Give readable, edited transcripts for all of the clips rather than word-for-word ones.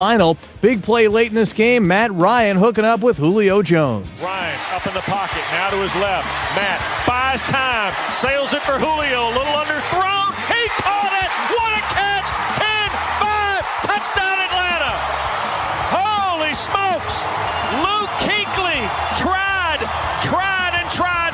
Final. Big play late in this game. Matt Ryan hooking up with Julio Jones. Ryan up in the pocket, now to his left. Matt buys time, sails it for Julio, a little underthrown. He caught it! What a catch! 10-5, touchdown Atlanta! Holy smokes! Luke Kuechly tried,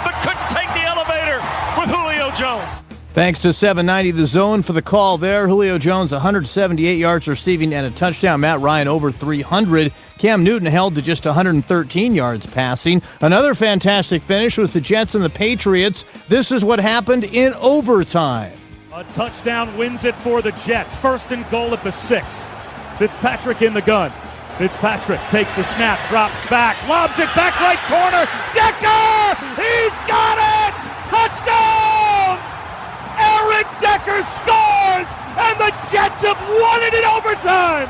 but couldn't take the elevator with Julio Jones. Thanks to 790 The Zone for the call there. Julio Jones, 178 yards receiving and a touchdown. Matt Ryan over 300. Cam Newton held to just 113 yards passing. Another fantastic finish was the Jets and the Patriots. This is what happened in overtime. A touchdown wins it for the Jets. First and goal at the 6. Fitzpatrick in the gun. Fitzpatrick takes the snap, drops back, lobs it back right corner. Decker! He's got it! Touchdown! Eric Decker scores, and the Jets have won it in overtime!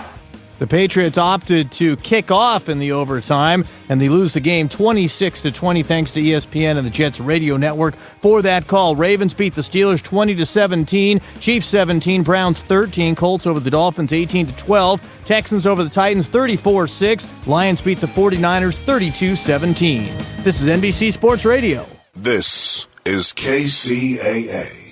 The Patriots opted to kick off in the overtime, and they lose the game 26-20 thanks to ESPN and the Jets radio network for that call. Ravens beat the Steelers 20-17, Chiefs 17, Browns 13, Colts over the Dolphins 18-12, Texans over the Titans 34-6, Lions beat the 49ers 32-17. This is NBC Sports Radio. This is KCAA.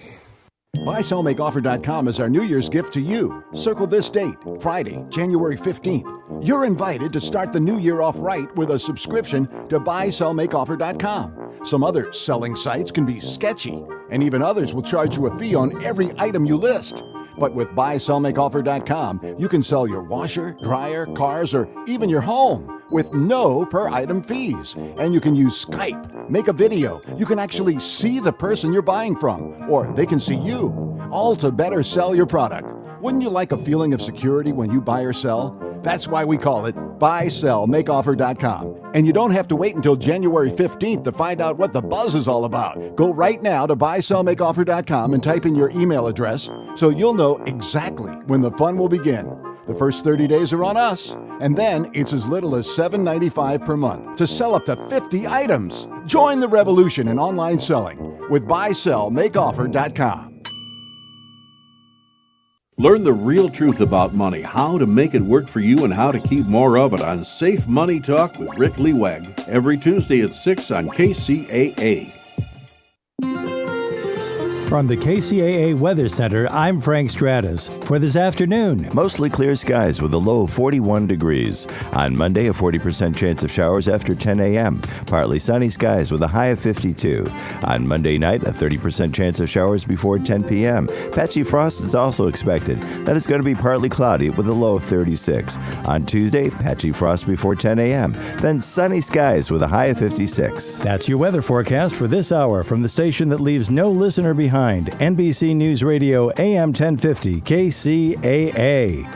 BuySellMakeOffer.com is our New Year's gift to you. Circle this date, Friday, January 15th. You're invited to start the new year off right with a subscription to BuySellMakeOffer.com. Some other selling sites can be sketchy, and even others will charge you a fee on every item you list. But with BuySellMakeOffer.com, you can sell your washer, dryer, cars, or even your home with no per-item fees. And you can use Skype, make a video. You can actually see the person you're buying from, or they can see you, all to better sell your product. Wouldn't you like a feeling of security when you buy or sell? That's why we call it BuySellMakeOffer.com. And you don't have to wait until January 15th to find out what the buzz is all about. Go right now to BuySellMakeOffer.com and type in your email address so you'll know exactly when the fun will begin. The first 30 days are on us, and then it's as little as $7.95 per month to sell up to 50 items. Join the revolution in online selling with BuySellMakeOffer.com. Learn the real truth about money, how to make it work for you, and how to keep more of it on Safe Money Talk with Rick Leweg every Tuesday at 6 on KCAA. From the KCAA Weather Center, I'm Frank Stratus. For this afternoon, mostly clear skies with a low of 41 degrees. On Monday, a 40% chance of showers after 10 a.m. Partly sunny skies with a high of 52. On Monday night, a 30% chance of showers before 10 p.m. Patchy frost is also expected. That is going to be partly cloudy with a low of 36. On Tuesday, patchy frost before 10 a.m. Then sunny skies with a high of 56. That's your weather forecast for this hour from the station that leaves no listener behind. NBC News Radio AM 1050 KCAA.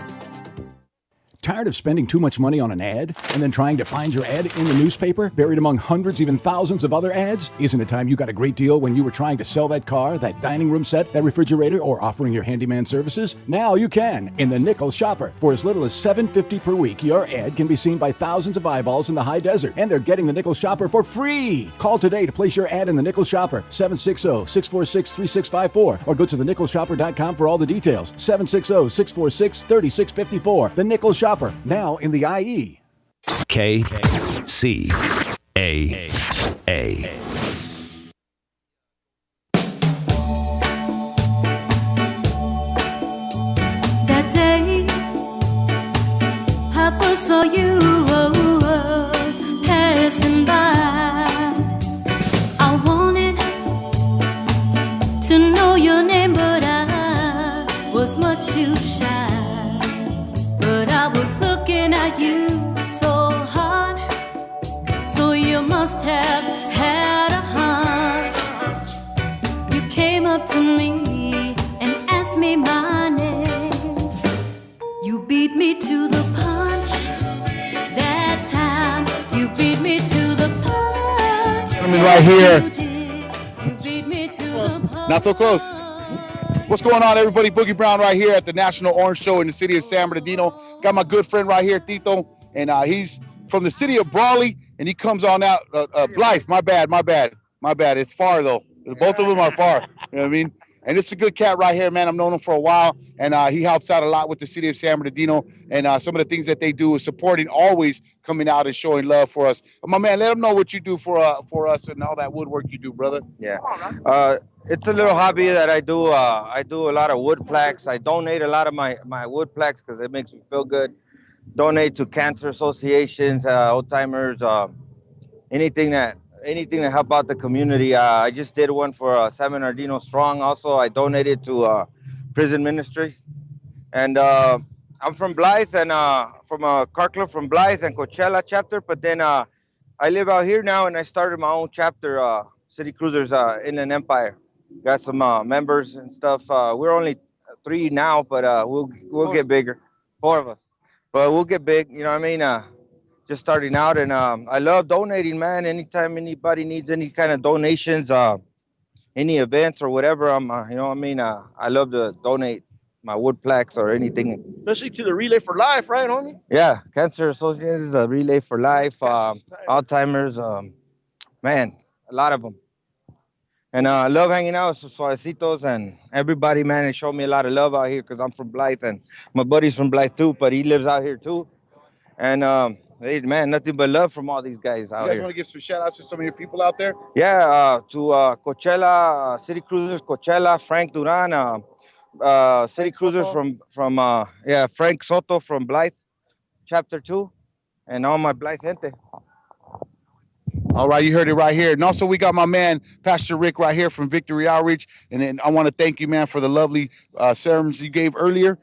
Tired of spending too much money on an ad and then trying to find your ad in the newspaper, buried among hundreds, even thousands of other ads? Isn't it time you got a great deal when you were trying to sell that car, that dining room set, that refrigerator, or offering your handyman services? Now you can in the Nickel Shopper. For as little as $7.50 per week, your ad can be seen by thousands of eyeballs in the high desert, and they're getting the Nickel Shopper for free. Call today to place your ad in the Nickel Shopper, 760-646-3654, or go to thenickelshopper.com for all the details, 760-646-3654. The Nickel Shopper. Now in the IE. KCAA. That day I first saw you passing by, I wanted to know your name, but I was much too shy. But I was looking at you so hard, so you must have had a hunch. You came up to me and asked me my name. You beat me to the punch. That time you beat me to the punch. I'm right here. You beat me to the punch. Not so close. What's going on, everybody? Boogie Brown right here at the National Orange Show in the city of San Bernardino. Got my good friend right here, Tito, and he's from the city of Brawley, and he comes on out. Blythe, my bad. It's far, though. Both of them are far. You know what I mean? And it's a good cat right here, man. I've known him for a while, and he helps out a lot with the city of San Bernardino. And some of the things that they do is supporting, always coming out and showing love for us. My man, let them know what you do for us and all that woodwork you do, brother. Yeah. It's a little hobby that I do. I do a lot of wood plaques. I donate a lot of my wood plaques because it makes me feel good. Donate to cancer associations, old timers, anything that help out the community. I just did one for San Bernardino Strong. Also, I donated to prison ministries. And I'm from Blythe and from a car club from Blythe and Coachella chapter. But then I live out here now, and I started my own chapter, City Cruisers Inland Empire. Got some members and stuff. We're only 3 now, but we'll get bigger. 4 of us, but we'll get big. You know what I mean? Just starting out, and I love donating, man. Anytime anybody needs any kind of donations, any events or whatever, you know what I mean? I love to donate my wood plaques or anything. Especially to the Relay for Life, right, homie? Yeah, Cancer Association is a Relay for Life, Alzheimer's, man, a lot of them. And I love hanging out with Suavecitos and everybody, man. They show me a lot of love out here because I'm from Blythe, and my buddy's from Blythe too, but he lives out here too. And hey, man, nothing but love from all these guys out here. You guys want to give some shout outs to some of your people out there? Yeah, to Coachella, City Cruisers Coachella, Frank Duran, City Cruisers from Frank Soto from Blythe, Chapter 2, and all my Blythe gente. All right, you heard it right here. And also we got my man, Pastor Rick, right here from Victory Outreach. And then I want to thank you, man, for the lovely sermons you gave earlier.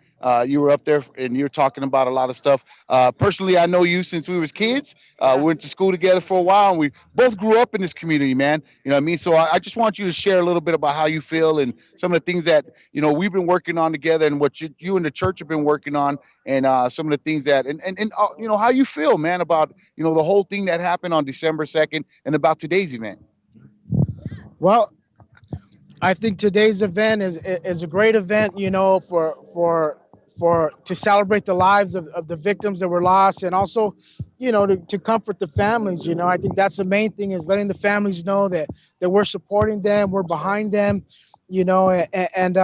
You were up there and you're talking about a lot of stuff. Personally, I know you since we was kids. We went to school together for a while, and we both grew up in this community, man. You know what I mean? So I just want you to share a little bit about how you feel and some of the things that, you know, we've been working on together and what you and the church have been working on, and some of the things that, and you know, how you feel, man, about, you know, the whole thing that happened on December 2nd and about today's event. Well, I think today's event is a great event, you know, for to celebrate the lives of the victims that were lost, and also, you know, to comfort the families. You know, I think that's the main thing, is letting the families know that we're supporting them, we're behind them, you know, and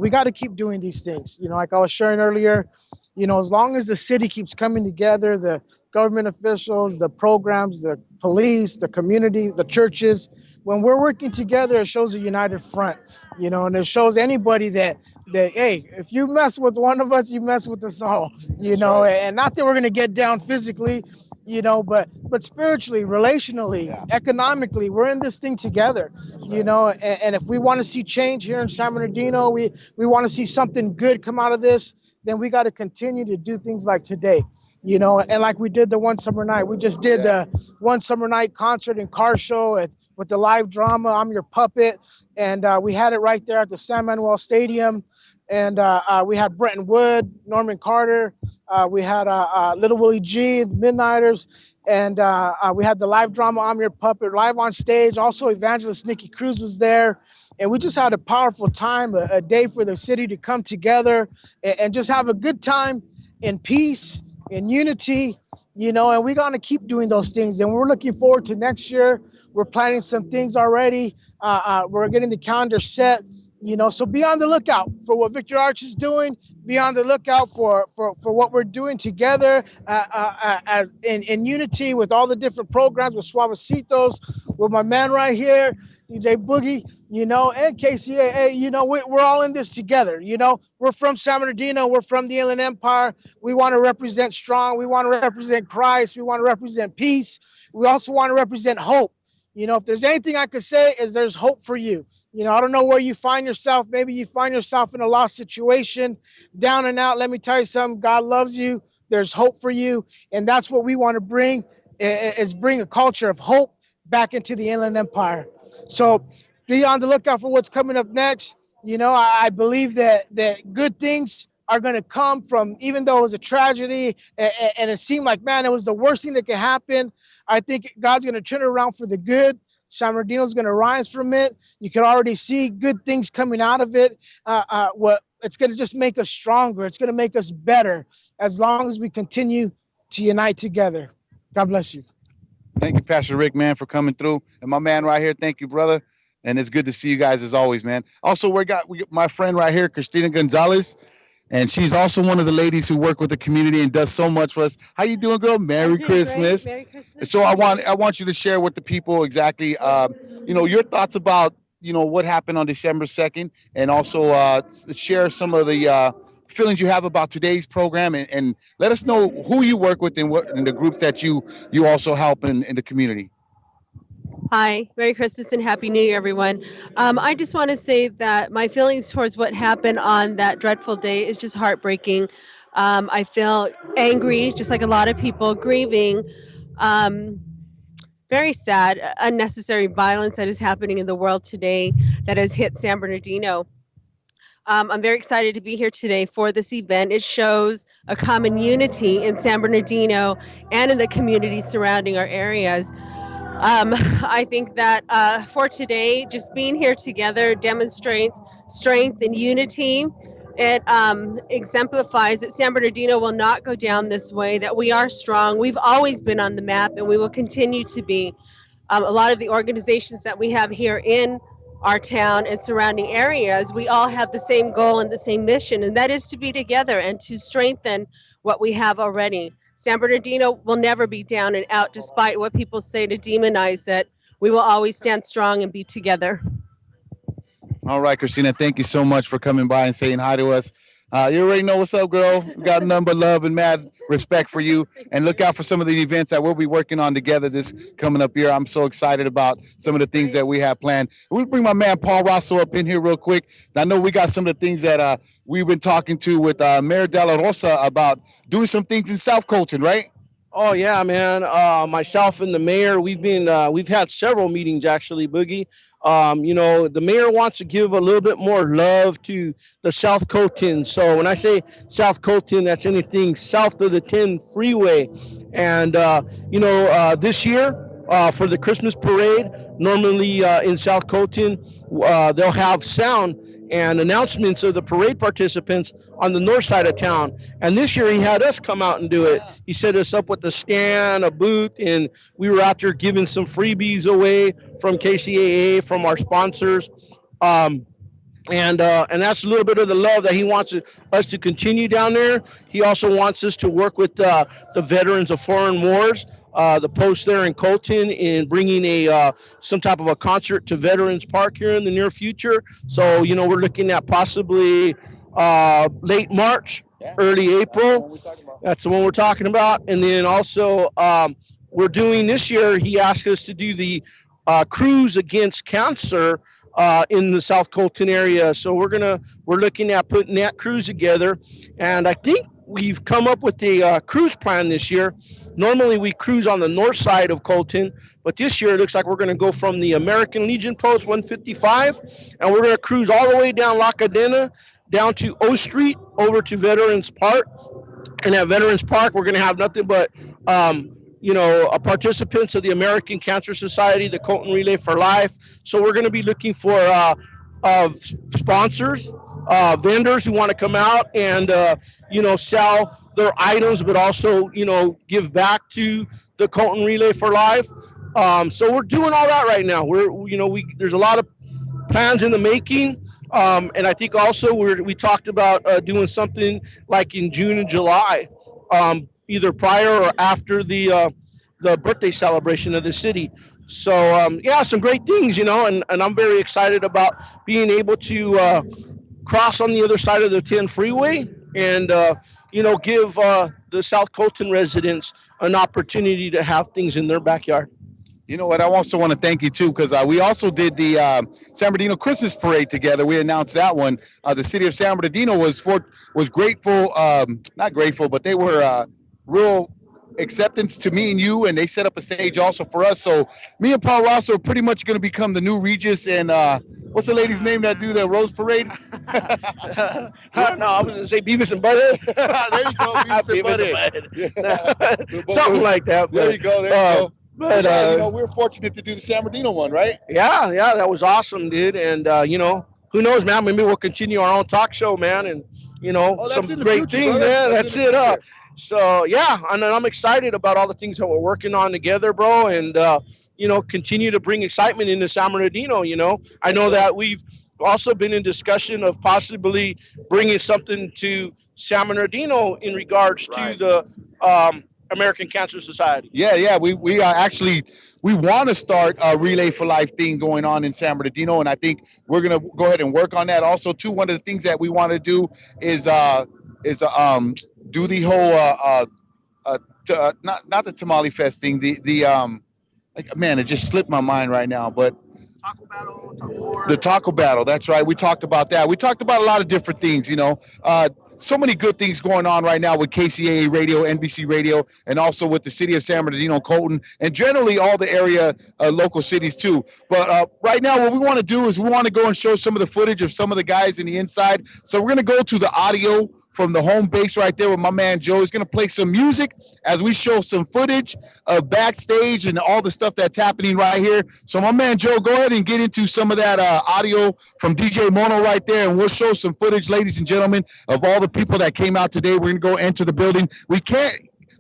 we got to keep doing these things. You know, like I was sharing earlier, you know, as long as the city keeps coming together, the government officials, the programs, the police, the community, the churches, when we're working together, it shows a united front, you know, and it shows anybody that, hey, if you mess with one of us, you mess with us all, you know, and not that we're going to get down physically, you know, but spiritually, relationally, economically, we're in this thing together, you know, and if we want to see change here in San Bernardino, we want to see something good come out of this, then we got to continue to do things like today. You know, and like we did the one summer night, we just did the one summer night concert and car show with the live drama, I'm Your Puppet. And we had it right there at the San Manuel Stadium. And we had Brenton Wood, Norman Carter. We had Little Willie G, the Midnighters. And we had the live drama, I'm Your Puppet, live on stage. Also, Evangelist Nikki Cruz was there. And we just had a powerful time, a day for the city to come together and just have a good time in peace, in unity, you know, and we're going to keep doing those things. And we're looking forward to next year. We're planning some things already. We're getting the calendar set, you know, so be on the lookout for what Victory Arch is doing. Be on the lookout for what we're doing together as in unity with all the different programs, with Suavecitos, with my man right here, DJ Boogie, you know, and Kcaa, you know, we're all in this together. You know, we're from San Bernardino. We're from the Inland Empire. We want to represent strong. We want to represent Christ. We want to represent peace. We also want to represent hope. You know, if there's anything I could say, is there's hope for you. You know, I don't know where you find yourself. Maybe you find yourself in a lost situation, down and out. Let me tell you something. God loves you. There's hope for you. And that's what we want to bring, is bring a culture of hope back into the Inland Empire. So be on the lookout for what's coming up next. You know, I believe that good things are going to come from, even though it was a tragedy and it seemed like, man, it was the worst thing that could happen. I think God's going to turn it around for the good. San Bernardino's going to rise from it. You can already see good things coming out of it. It's going to just make us stronger. It's going to make us better as long as we continue to unite together. God bless you. Thank you, Pastor Rick, man, for coming through. And my man right here, thank you, brother. And it's good to see you guys as always, man. Also, we got my friend right here, Christina Gonzalez. And she's also one of the ladies who work with the community and does so much for us. How you doing, girl? Merry Christmas. Merry Christmas. So I want you to share with the people exactly, your thoughts about, what happened on December 2nd, and also share some of the feelings you have about today's program, and let us know who you work with and what and the groups that you also help in the community. Hi, Merry Christmas and Happy New Year, everyone. I just want to say that my feelings towards what happened on that dreadful day is just heartbreaking. I feel angry, just like a lot of people, grieving. Very sad, unnecessary violence that is happening in the world today that has hit San Bernardino. I'm very excited to be here today for this event. It shows a common unity in San Bernardino and in the communities surrounding our areas. I think that for today, just being here together demonstrates strength and unity. It exemplifies that San Bernardino will not go down this way, that we are strong. We've always been on the map, and we will continue to be. A lot of the organizations that we have here in our town and surrounding areas, we all have the same goal and the same mission, and that is to be together and to strengthen what we have already. San Bernardino will never be down and out, despite what people say to demonize it. We will always stand strong and be together. All right, Christina, thank you so much for coming by and saying hi to us. You already know what's up, girl. We got nothing but love and mad respect for you. And look out for some of the events that we'll be working on together this coming up year. I'm so excited about some of the things that we have planned. We'll bring my man Paul Rasso up in here real quick. I know we got some of the things that we've been talking to with Mayor De La Rosa about doing some things in South Colton, right? Oh yeah, man. Myself and the mayor, we've had several meetings actually, Boogie. The mayor wants to give a little bit more love to the South Colton. So when I say South Colton, that's anything south of the 10 freeway. And this year for the Christmas parade, normally in South Colton, they'll have sound and announcements of the parade participants on the north side of town. And this year he had us come out and do it. He set us up with a stand, a booth, and we were out there giving some freebies away from Kcaa, from our sponsors. And that's a little bit of the love that he wants us to continue down there. He also wants us to work with the veterans of foreign wars, the post there in Colton, in bringing some type of a concert to Veterans Park here in the near future. So, we're looking at possibly late March, early April. That's the one we're talking about. And then also we're doing this year, he asked us to do the cruise against cancer in the South Colton area. So we're looking at putting that cruise together. And I think we've come up with a cruise plan this year. Normally we cruise on the north side of Colton, but this year it looks like we're going to go from the American Legion Post 155, and we're going to cruise all the way down La Cadena, down to O Street, over to Veterans Park. And at Veterans Park, we're going to have nothing but participants of the American Cancer Society, the Colton Relay for Life. So we're going to be looking for sponsors, vendors who want to come out and, sell their items, but also, give back to the Colton Relay for Life. So we're doing all that right now. There's a lot of plans in the making. And I think also we talked about doing something like in June and July, either prior or after the birthday celebration of the city. So, some great things, and I'm very excited about being able to cross on the other side of the 10 freeway and, give the South Colton residents an opportunity to have things in their backyard. You know what? I also want to thank you, too, because we also did the San Bernardino Christmas Parade together. We announced that one. The city of San Bernardino was grateful, not grateful, but they were real acceptance to me and you, and they set up a stage also for us. So me and Paul Rasso are pretty much going to become the new Regis and what's the lady's name that do the Rose Parade? I don't know. I was going to say Beavis and Butthead. There you go, Beavis and Butthead. Something like that. There you go. But we're fortunate to do the San Bernardino one, right? Yeah, that was awesome, dude. And who knows, man? Maybe we'll continue our own talk show, man, and some great things, man. That's it. So yeah, and I'm excited about all the things that we're working on together, bro, and continue to bring excitement into San Bernardino. I know that we've also been in discussion of possibly bringing something to San Bernardino in regards to the American Cancer Society. Yeah. We are actually, we want to start a Relay for Life thing going on in San Bernardino, and I think we're gonna go ahead and work on that. Also, too, one of the things that we want to do is do the whole not the Tamale Fest thing. Man, it just slipped my mind right now, but the taco battle. That's right. We talked about that. We talked about a lot of different things, so many good things going on right now with KCAA Radio, NBC Radio, and also with the city of San Bernardino, Colton, and generally all the area local cities too. But right now, what we want to do is we want to go and show some of the footage of some of the guys in the inside. So we're going to go to the audio from the home base right there with my man Joe. He's going to play some music as we show some footage of backstage and all the stuff that's happening right here. So my man Joe, go ahead and get into some of that audio from DJ Mono right there, and we'll show some footage, ladies and gentlemen, of all the people that came out today. We're going to go enter the building. We can't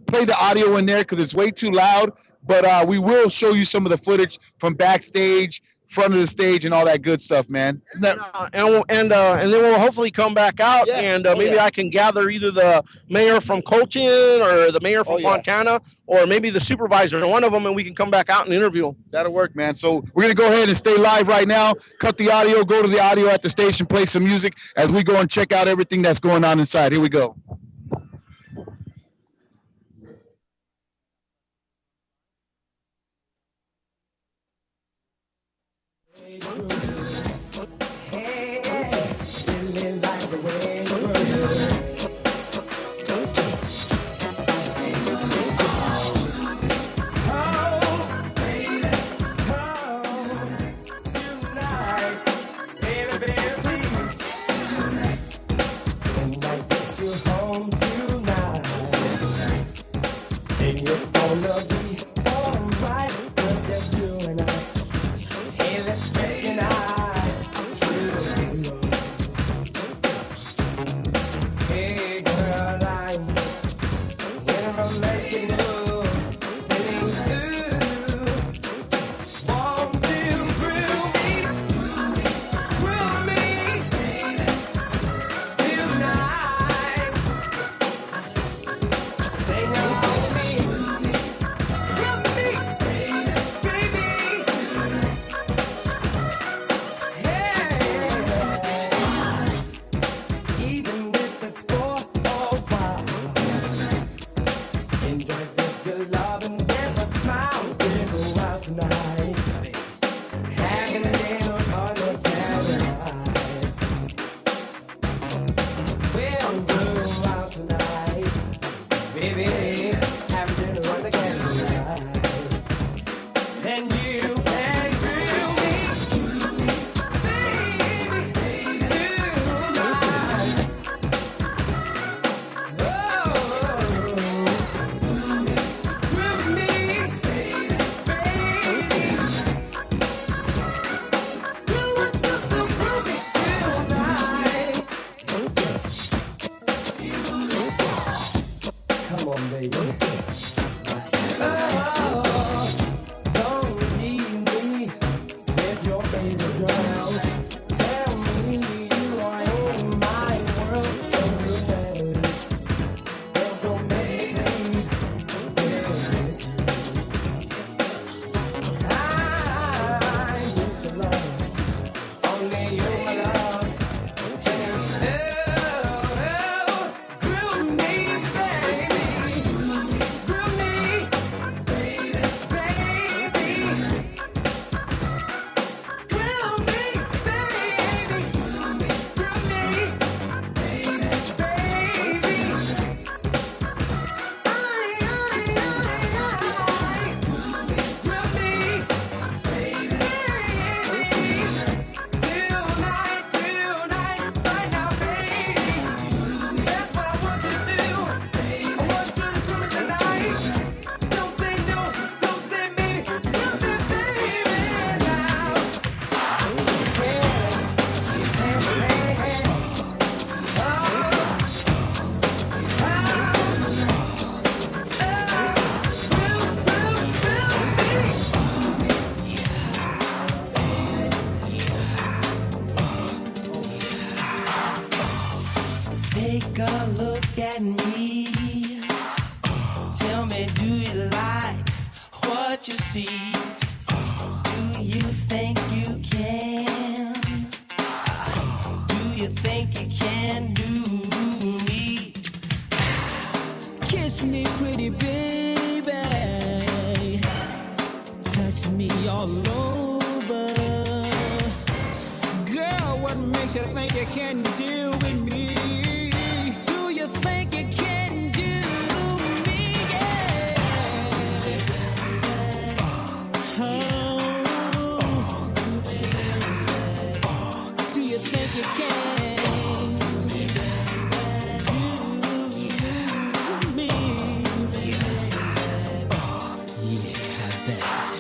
play the audio in there because it's way too loud, but we will show you some of the footage from backstage, front of the stage, and all that good stuff, man. And then we'll hopefully come back out, and maybe I can gather either the mayor from Colton or the mayor from Fontana, or maybe the supervisor, one of them, and we can come back out and interview them. That'll work, man. So we're going to go ahead and stay live right now, cut the audio, go to the audio at the station, play some music as we go and check out everything that's going on inside. Here we go. what you see. Do you think you can? Do you think you can do me? Kiss me, pretty baby. Touch me all over. Girl, what makes you think you can do with me? Do you think you can do me? Yeah. Oh. Do you think you can do me? Yeah, I bet.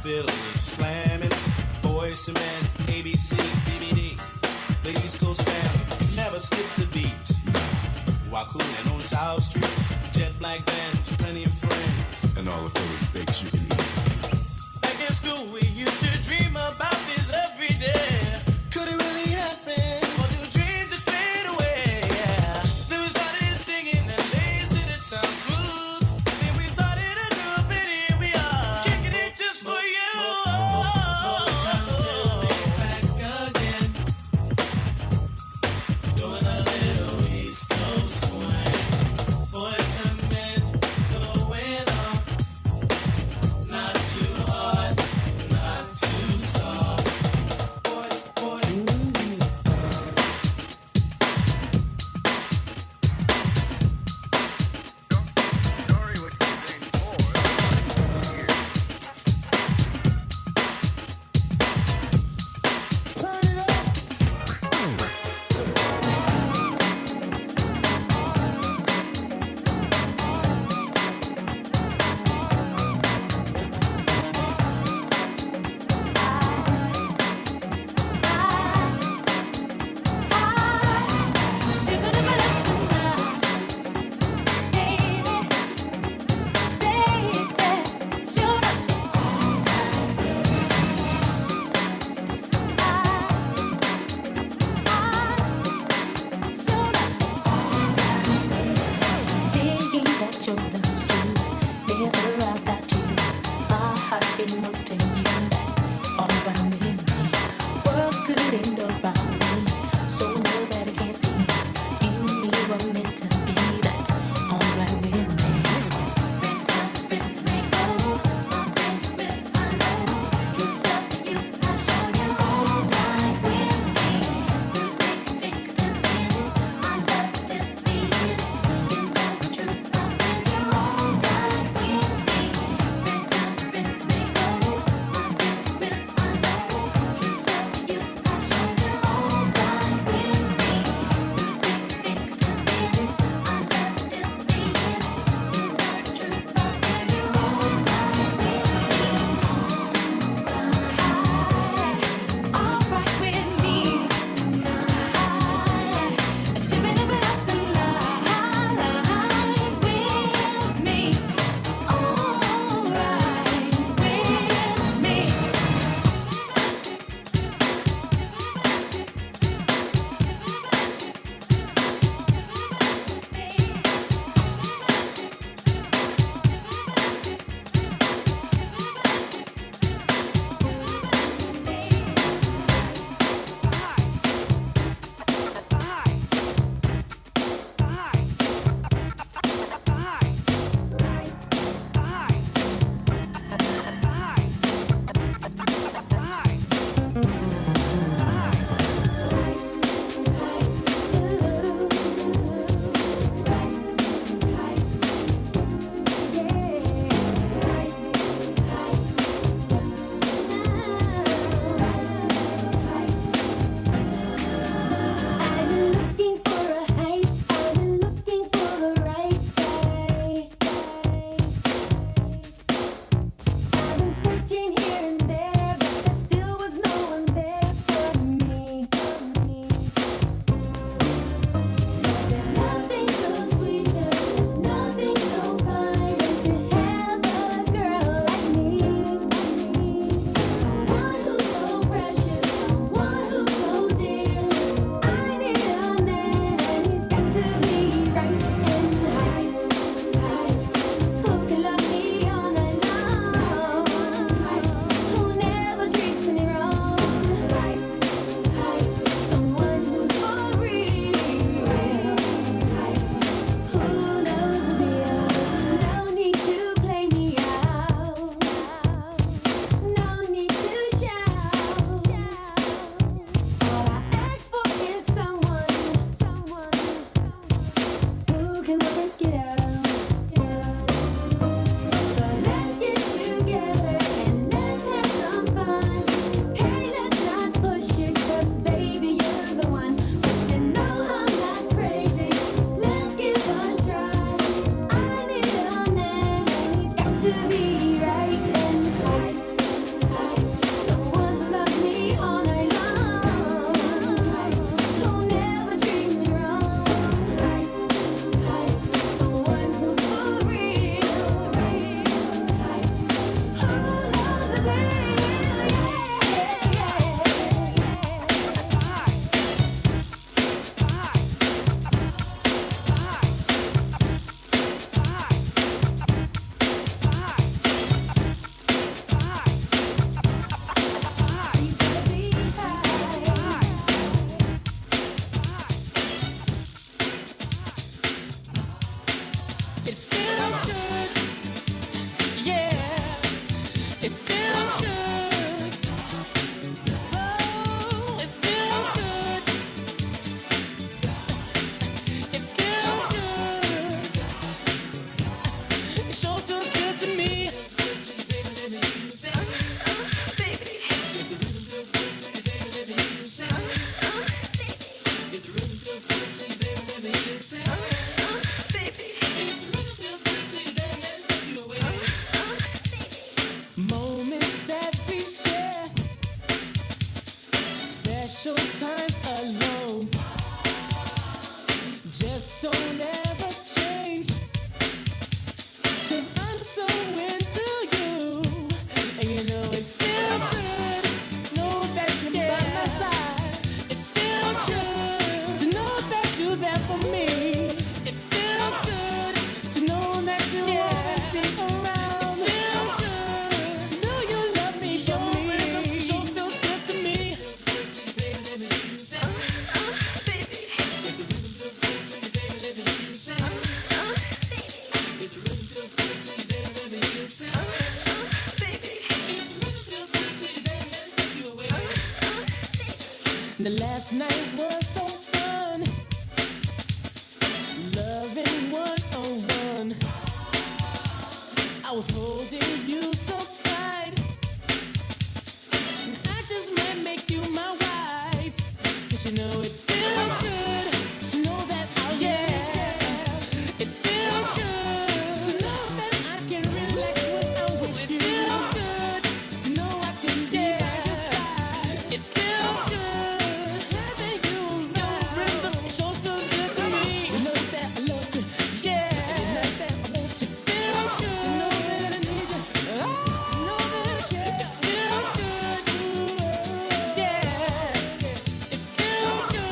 Philly slamming, boys to men, ABC, BBD. special times alone. Just don't ever change. 'Cause I'm so into you. And you know it feels good. Know that you're by my side. It feels good to know that you're there for me. It feels good to know that you always be around. It feels good to know you love me for me. Sure feels good to me. The last night was so fun, loving one-on-one. I was holding you so tight, and I just might make you my wife. 'Cause you know it feels good to know that I'll It feels good to know that I can relax when I'm with you. It feels good to know I can be by your side. It feels good having you around. It sure feels good to me. You know that I love you, you know that I want you. Feels good. You know that I need you. You know that I care. It feels good. It feels good.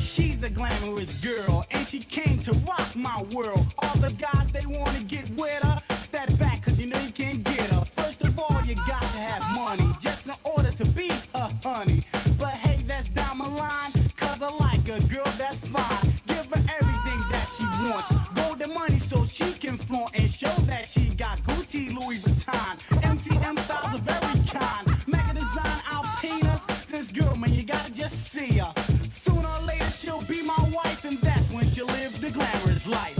She's a glamorous girl, and she came to rock my world. All the guys, they wanna get with her. Step back, 'cause you know you can't get her. First of all, you got to have money, just in order to be a honey. But hey, that's down the line, 'cause I like a girl that's fine. Give her everything that she wants. Golden money so she can flaunt and show that she got Gucci, Louis Vuitton. MCM styles are very kind. Mega design Alpinas. This girl, man, you gotta just see her. Sooner or later she'll be my wife, and that's when she'll live the glamorous life.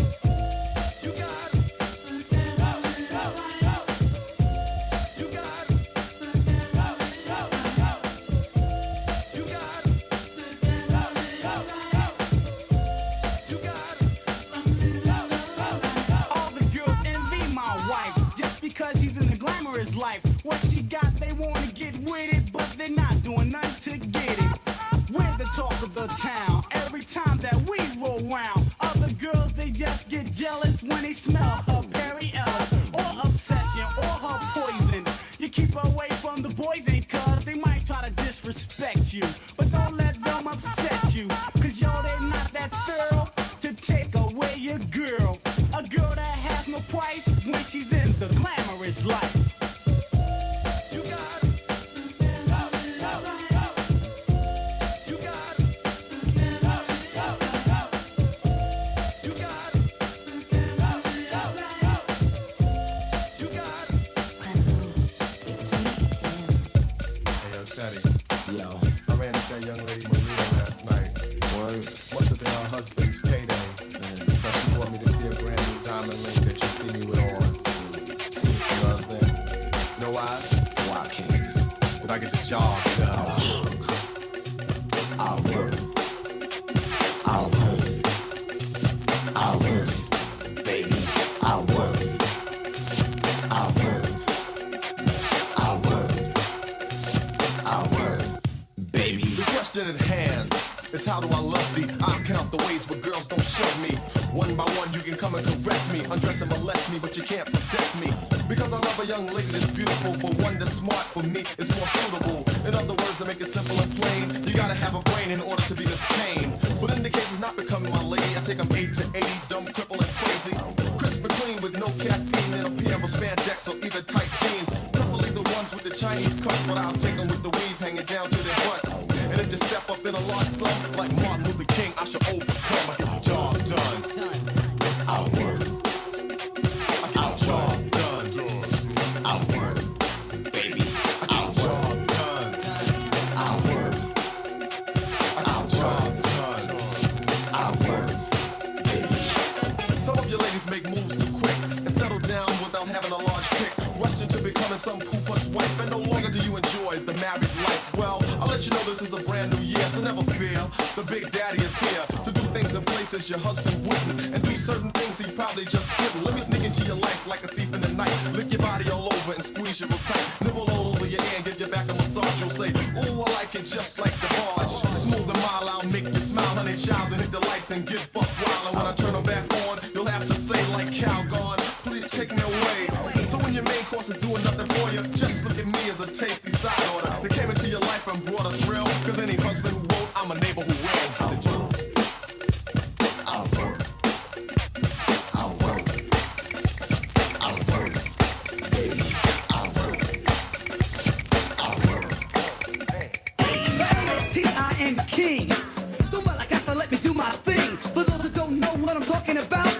All the girls envy my wife just because she's in the glamorous life. What she got, they wanna get with it, but they're not doing nothing to get it. We're the talk of the town. Every time that we roll round, other girls, they just get jealous when they smell her Perry Ellis, or Obsession, or her Poison. You keep away from the boys, ain't 'cause they might try to disrespect you. But don't let them upset you, 'cause yo, they're not that thorough to take away your girl. A girl that has no price when she's in the glamorous life. question at hand is how do I love thee? I count the ways where girls don't show me. One by one you can come and caress me, undress and molest me, but you can't possess me. Because I love a young lady that's beautiful, but one that's smart for me is more suitable. In other words, to make it simple and plain, you gotta have a brain in order to be Miss Kane. But in the case of not becoming my lady, I take them 8 to 80, dumb, crippled, and crazy. Crisp and clean with no caffeine and a pair of spandex or either tight jeans. Preferably the ones with the Chinese cuts, but I'll take them with the weave hanging down to their butts. And if you step up in a large sum like Martin Luther King. I should overcome. I get the job done. I work. I get the job done. I work, baby. I get the job done. I work. I get the job done. I work, baby. Some of you ladies make moves too quick and settle down without having a large pick. Rush into becoming some poo-push wife, and no longer do you enjoy the married life. Well, I'll let you know this is a brand new year, so never fear. The Big Daddy is here to do things in places your husband wouldn't, and do certain things he probably just couldn't. Let me sneak into your life like a thief in the night. Lick your body all over and squeeze you real tight. Nibble all over your ear and give your back a massage. You'll say, ooh, I like it just like the barge. Smooth and mild, I'll make you smile, honey child, and hit the lights and get buck wild. And when I turn them back on, you'll have to say like Calgon, please take me away. So when your main course is doing nothing for you, just look at me as a tasty side order that came into your life and brought a thrill. Cause any husband who won't, I'm a neighbor who will. I'll work. I'll work. I'll work. Baby, I'll work. I'll work. T.I.N. King. Tumba la casa, let me do my thing. For those that don't know what I'm talking about,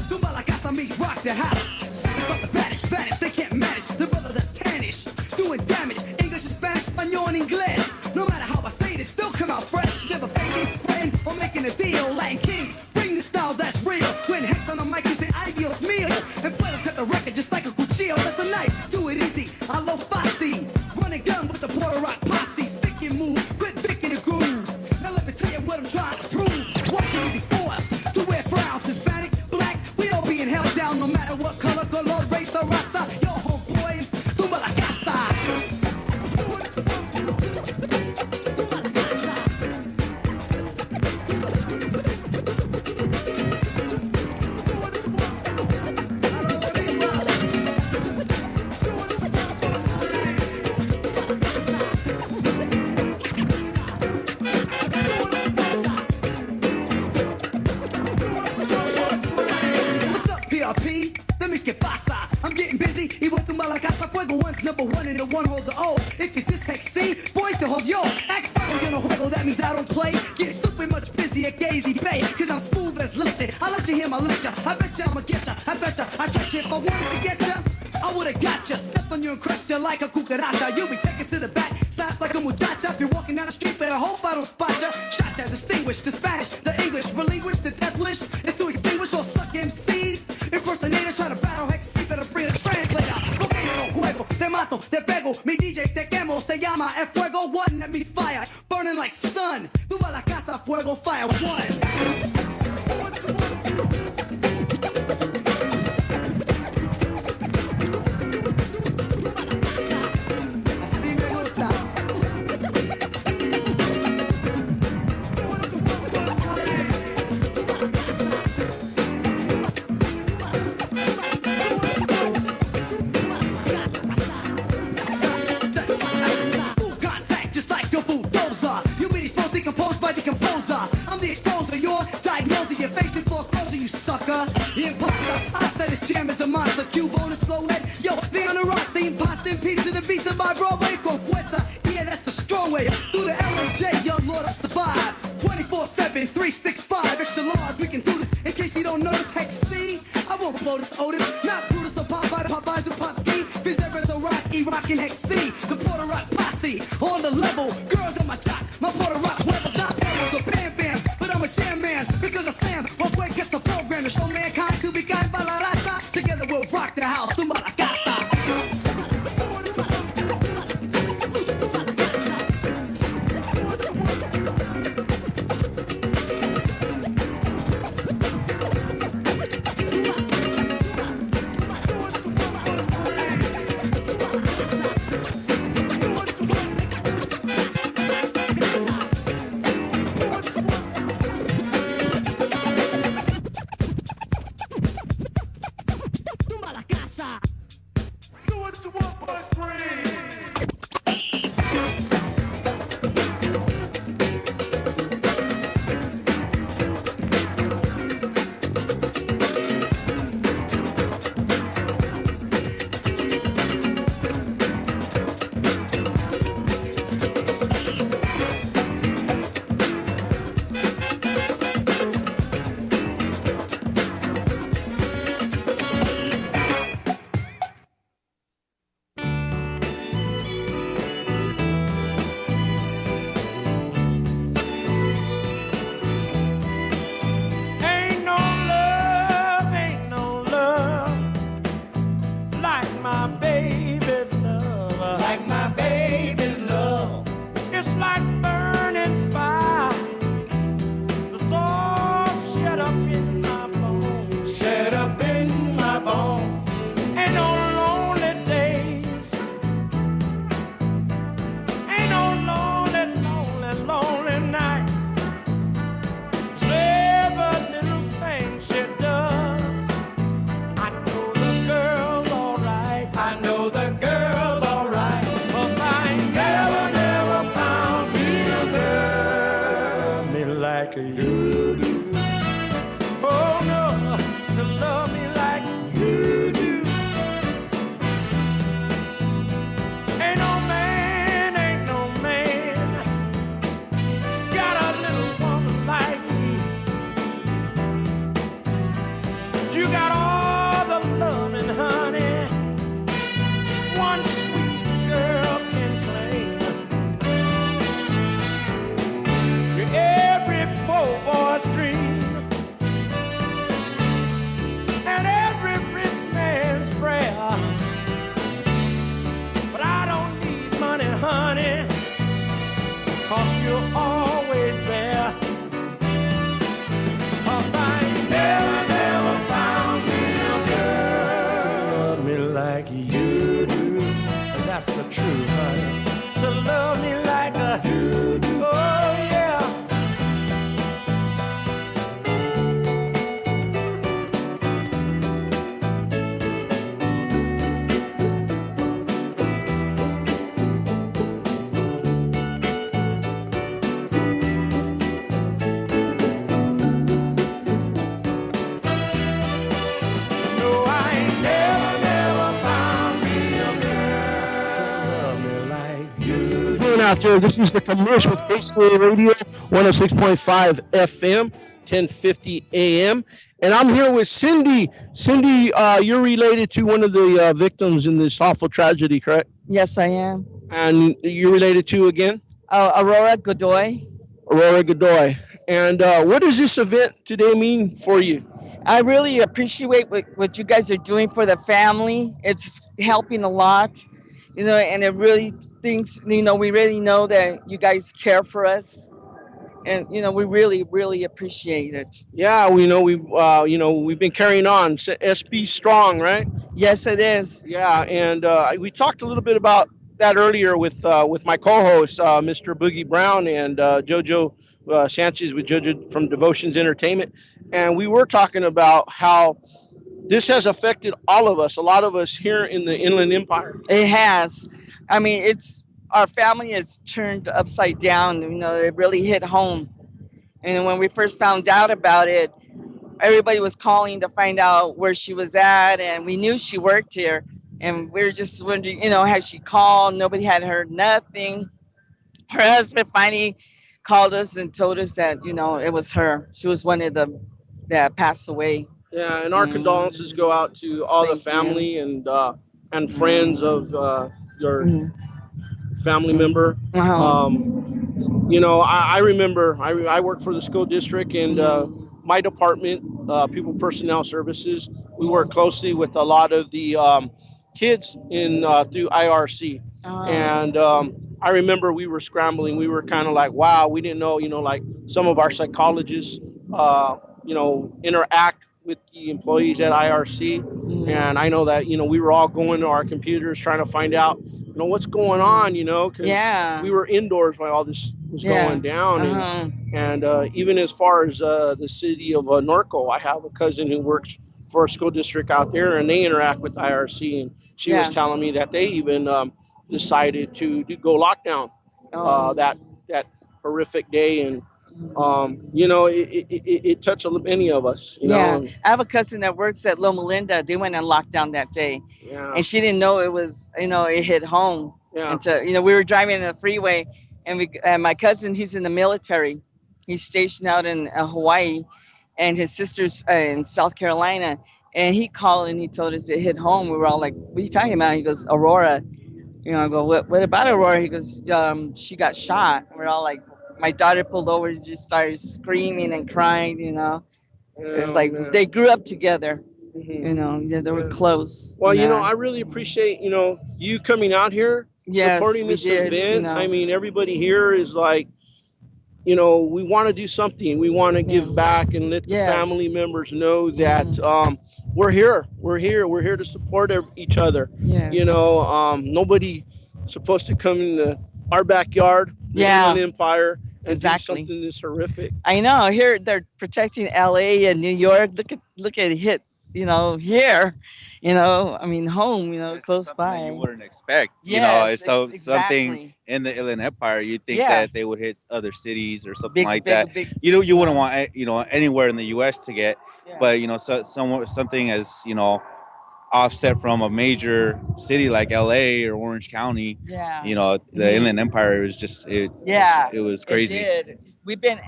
Tumba la casa means rock the house. Singers from the Spanish, they can't manage. The brother that's tannish, doing damage. English and Spanish, Espanol and English. No matter how I say it, it still come out fresh. Never faking, friend, or making a deal. Latin King, bring the style that's real. When Hex on the mic, you say adios mio. And Fuego cut the record just like a cuchillo. That's a knife, do it easy. I love Fosse. Run and gun with the Puerto Rock posse. Stick and move, quit picking the groove. Now let me tell you what I'm trying to prove. Watching me before us, to wear frowns, Hispanic, black, we all being held down no matter what color, race, or raza. Yo, homeboy, tumba la casa. What's up, PRP? Let me skip pasa. I'm getting busy. Y voy tumba la casa. Fuego one's number one and the one hold the O. If it's this sexy, boys to hold yo. Axe fuego, yo no juego. That means I don't play. Get stupid much busy at Gazy Bay. Cause I'm smooth as lifted. I'll let you hear my lecture. I bet you I'ma get ya. I bet ya I touch you if I wanted to get ya. I would've got ya. Step on you and crushed you like a cucaracha. You'll be taken to the back. Slap like a muchacha. If you're walking down the street, better hope I don't spot ya. Shot ya, distinguish the Spanish, the English. Relinquish the death wish. It's to extinguish or suck MCs. Impersonators try to battle Hex C. Better bring a translator. Porque yo no juego. Te mato, te pego. Mi DJ te quemo. Se llama El Fuego One. That means fire. Burning like sun. Tumba la casa, fuego, fire. One. Imposter, I said this jam is a monster. Cube on a slow head. Yo, they on the rock, the imposter in peace to the beats of my Broadway. Con fuerza, yeah, that's the strong way. Through the LMJ, young Lord, I survive. 24/7, 365, extra large, we can do this. In case you don't notice, Hex C, I won't promote this Otis. Not Brutus or Popeyes and Pop Ski. Vizera's a rock, E-Rock and Hex C. The Puerto Rock posse, on the level. Girls on my shot, my Puerto Rock weapons, not pebbles or Bam Bam. But I'm a jam man, because I Sam. My boy gets the program to show mankind to be guided by la raza. Together we'll rock the house, tumba la casa. like you do. Oh no, to love me like you do. Ain't no man got a little woman like me. You got all the loving, honey, one sweet girl can claim. You're every poor boy's dream and every rich man's prayer. But I don't need money, honey, 'cause you're always there. 'Cause I ain't never found me a girl to love me like you do. And that's the truth, honey. To love me like you do. Oh, yeah. No, I ain't never found me a girl to love me like you do. Doing out there, this is the commercial with Kcaa Radio, 106.5 FM, 1050 AM. And I'm here with Cindy. Cindy, you're related to one of the victims in this awful tragedy, correct? Yes, I am. And you're related to again? Aurora Godoy. Aurora Godoy. And what does this event today mean for you? I really appreciate what you guys are doing for the family. It's helping a lot, and it really thinks, we really know that you guys care for us. And, we really, really appreciate it. Yeah, we know we've been carrying on. SB Strong, right? Yes, it is. Yeah, and we talked a little bit about that earlier with my co-host, Mr. Boogie Brown, and JoJo Sanchez with JoJo from Devotions Entertainment. And we were talking about how this has affected all of us, a lot of us here in the Inland Empire. It has. I mean, our family is turned upside down. It really hit home. And when we first found out about it, everybody was calling to find out where she was at. And we knew she worked here. And we were just wondering, had she called? Nobody had heard nothing. Her husband finally called us and told us that, it was her. She was one of them that passed away. Yeah, and our condolences go out to all the family and friends of your family member. I remember I worked for the school district, and my department, people personnel services, we work closely with a lot of the kids through IRC. And I remember we were scrambling. We were kind of like, wow, we didn't know, like some of our psychologists, interact with the employees at IRC. And I know that, we were all going to our computers trying to find out, what's going on, because we were indoors while all this was going down. And even as far as the city of Norco, I have a cousin who works for a school district out there, and they interact with IRC. And she was telling me that they even decided to go lockdown that horrific day. And it touched many of us. I have a cousin that works at Loma Linda. They went in lockdown that day, and she didn't know it was, it hit home. Until, we were driving in the freeway, and my cousin, he's in the military. He's stationed out in Hawaii, and his sister's in South Carolina. And he called and he told us it hit home. We were all like, "What are you talking about?" He goes, "Aurora." I go, "What about Aurora?" He goes, "She got shot." We're all like, my daughter pulled over and just started screaming and crying, It's like they grew up together, they were close. Well, I really appreciate, you coming out here, supporting this event. I mean, everybody here is like, we want to do something. We want to give back and let the family members know that we're here. We're here to support each other. Yes. Nobody supposed to come in our backyard, the Inland Empire, and do something this horrific. I know. Here they're protecting LA and New York. Look at it hit here, I mean, home, close by. You wouldn't expect, Yes, it's so something exactly. in the Inland Empire. You'd think Yeah. that they would hit other cities or something Big, like big, that. big. You wouldn't want anywhere in the U.S. to get, but something as offset from a major city like L.A. or Orange County. Yeah. The Inland Empire is just Yeah, it was crazy. It did. We've been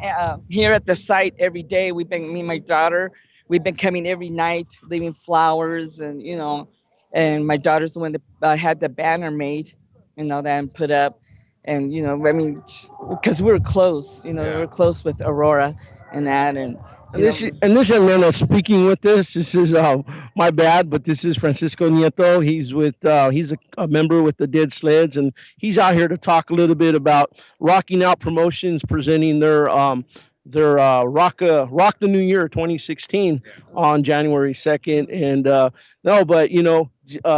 here at the site every day. Me and my daughter, we've been coming every night, leaving flowers, and my daughter's the one that had the banner made, that and put up, and I mean, because we were close, we were close with Aurora and that, and. This young man that's speaking with this is my bad, but this is Francisco Nieto. He's with he's a member with the Dead Sleds, and he's out here to talk a little bit about Rocking Out Promotions presenting their Rock the New Year 2016 on January 2nd. And no, but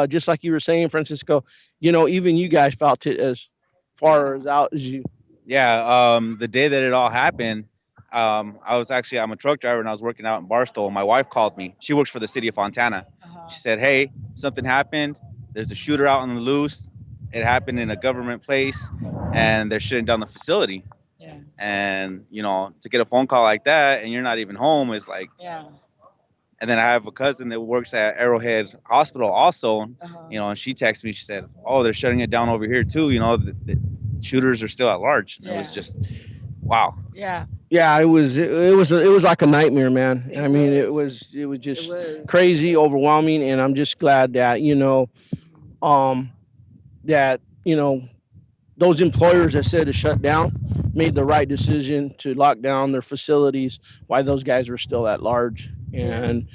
just like you were saying, Francisco, even you guys felt it as far as out as you. Yeah, the day that it all happened. I'm a truck driver and I was working out in Barstow. My wife called me. She works for the city of Fontana. She said, "Hey, something happened. There's a shooter out on the loose. It happened in a government place and they're shutting down the facility." Yeah. And, to get a phone call like that and you're not even home is like, yeah. And then I have a cousin that works at Arrowhead Hospital also, and she texted me. She said, "Oh, they're shutting it down over here too. The shooters are still at large." And it was just, wow. Yeah. Yeah, it was like a nightmare, man. It was just crazy, overwhelming, and I'm just glad that those employers that said to shut down made the right decision to lock down their facilities while those guys were still at large. And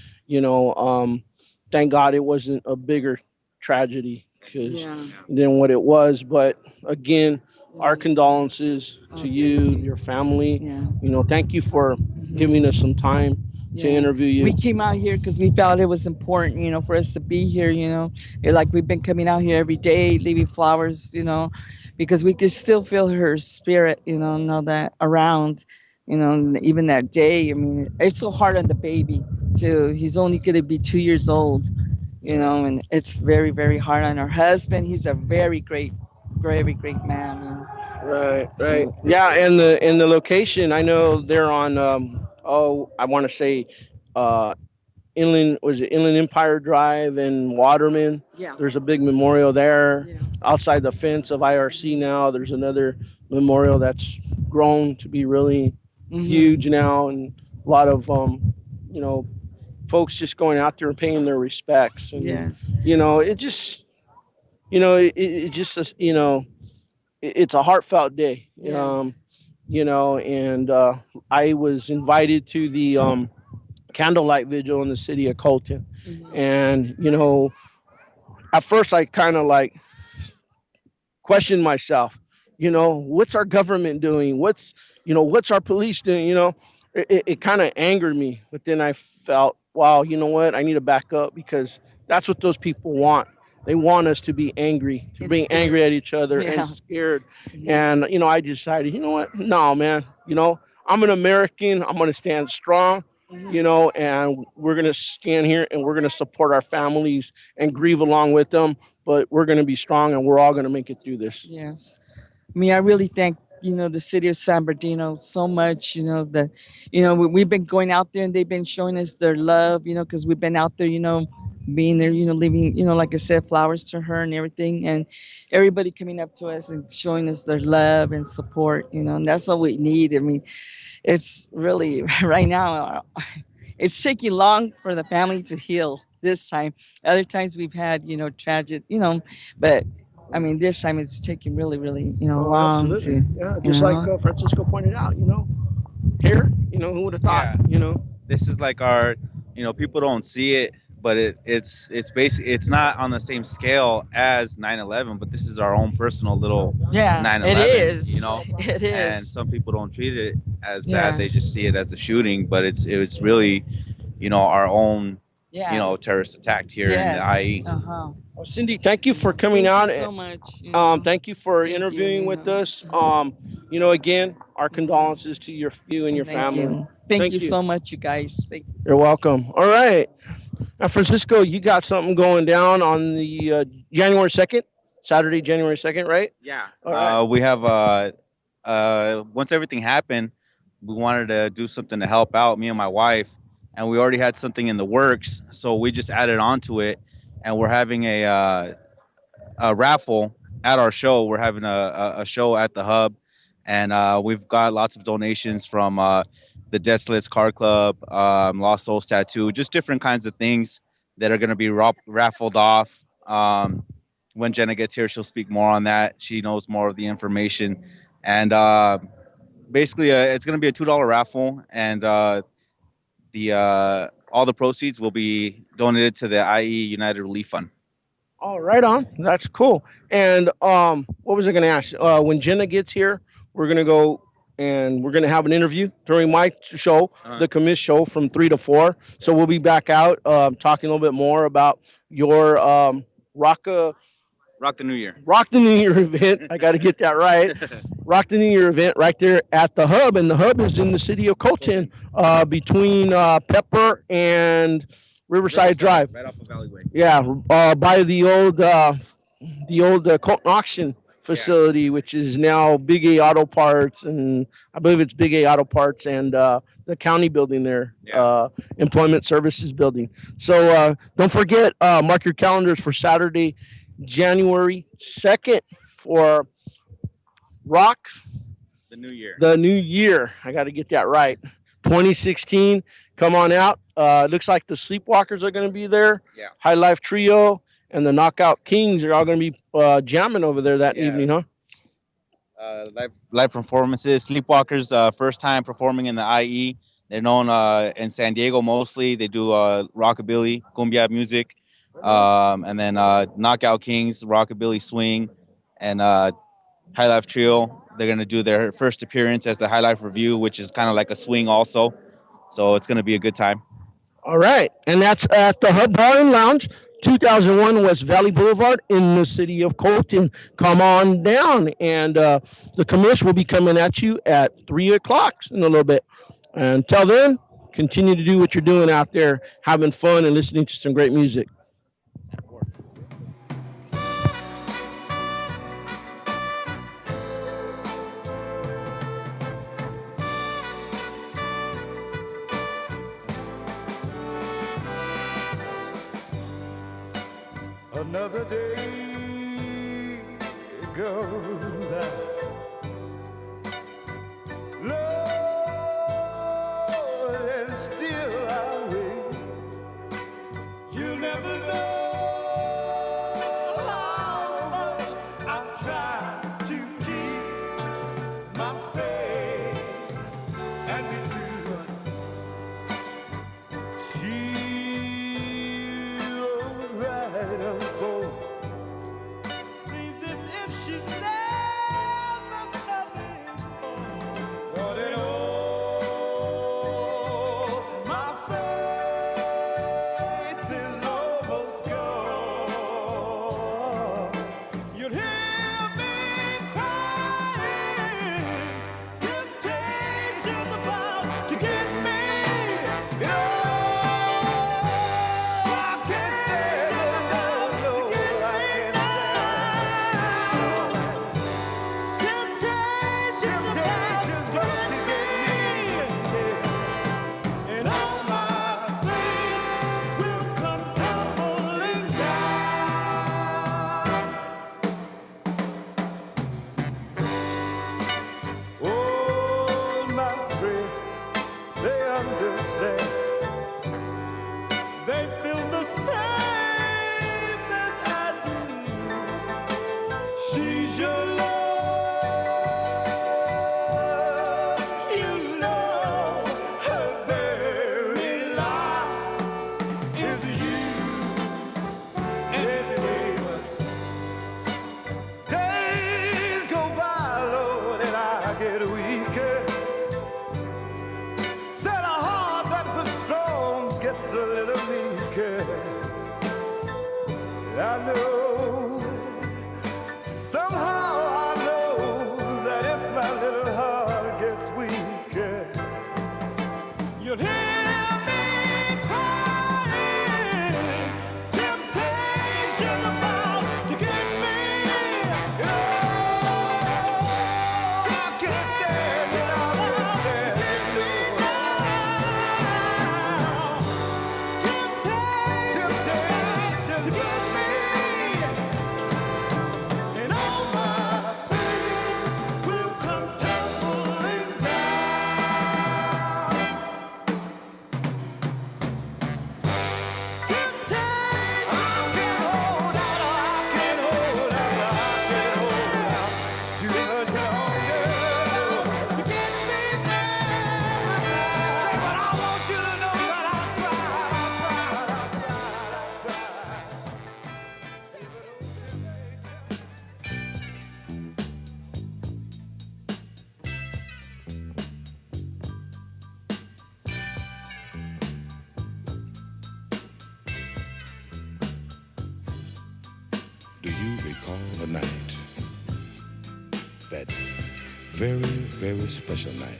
thank God it wasn't a bigger tragedy than what it was. But again, our condolences to you, your family. Thank you for giving us some time to interview you. We came out here because we felt it was important, for us to be here, Like we've been coming out here every day, leaving flowers, because we could still feel her spirit, know that around, even that day. I mean, it's so hard on the baby too. He's only going to be 2 years old, and it's very, very hard on her husband. He's a very great man. Right. Yeah, and the location, I know they're on I want to say Inland Empire Drive and Waterman. Yeah. There's a big memorial there. Outside the fence of IRC now. There's another memorial that's grown to be really huge now, and a lot of folks just going out there and paying their respects. And, it just it's a heartfelt day. And I was invited to the candlelight vigil in the city of Colton. And, at first I kind of questioned myself, what's our government doing? What's our police doing? It kind of angered me, but then I felt, wow, you know what? I need to back up because that's what those people want. They want us to be angry, being angry at each other and scared. And, I decided, you know what? No, man, I'm an American. I'm going to stand strong, and we're going to stand here and we're going to support our families and grieve along with them. But we're going to be strong and we're all going to make it through this. Yes. I mean, I really thank, the city of San Bernardino so much, we've been going out there and they've been showing us their love, because we've been out there, being there, leaving, like I said, flowers to her and everything, and everybody coming up to us and showing us their love and support, and that's what we need. I mean, it's really right now, it's taking long for the family to heal this time. Other times we've had, tragic, but I mean, this time it's taking really, really, long to. Yeah, just like Francisco pointed out, here, who would have thought, This is like our, people don't see it, but it's basically, it's not on the same scale as 9/11, but this is our own personal little 9/11. It is. It is. And some people don't treat it as that; they just see it as a shooting. But it's really, our own, terrorist attack here in the IE. Well, Cindy, thank you for coming out. Thank you so much. Thank you for interviewing with us. Again, our condolences to you and your family. Thank you so much, you guys. Thank you. You're welcome. All right. Now, Francisco, you got something going down on the January 2nd, Saturday, January 2nd, right? Yeah. All right. We have once everything happened, we wanted to do something to help out me and my wife, and we already had something in the works, so we just added on to it, and we're having a raffle at our show. We're having a show at the hub, and we've got lots of donations from the Dead Slits Car Club, Lost Souls Tattoo, just different kinds of things that are going to be raffled off. When Jenna gets here, she'll speak more on that. She knows more of the information. And basically, it's going to be a $2 raffle, and all the proceeds will be donated to the IE United Relief Fund. Oh, right on. That's cool. And what was I going to ask? When Jenna gets here, we're going to go and we're going to have an interview during my show, the Commiss show, from 3 to 4. So we'll be back out talking a little bit more about your Rock the New Year. Rock the New Year event. I got to get that right. Rock the New Year event right there at the hub. And the hub is in the city of Colton between Pepper and Riverside Drive. Right off of Alleyway. Yeah, by the old Colton auction facility, which is now Big A Auto Parts, and I believe it's Big A Auto Parts and the county building there, Employment Services building. So don't forget, mark your calendars for Saturday, January 2nd for Rock the New Year. The New Year. I got to get that right. 2016. Come on out. Looks like the Sleepwalkers are going to be there. Yeah. High Life Trio and the Knockout Kings are all going to be jamming over there that evening, huh? Live performances. Sleepwalkers, first time performing in the IE. They're known in San Diego mostly. They do rockabilly, cumbia music. And then Knockout Kings, rockabilly swing, and High Life Trio. They're going to do their first appearance as the High Life Review, which is kind of like a swing also. So it's going to be a good time. All right. And that's at the Hub Bar and Lounge, 2001 West Valley Boulevard in the city of Colton. Come on down. And the Commiss will be coming at you at 3 o'clock in a little bit. Until then, continue to do what you're doing out there, having fun and listening to some great music. Another day goes by. Lord, and still I wait. You'll never know how much I've tried to keep my faith and be true. She was right on. Seems as if she's never night, that very, very special night.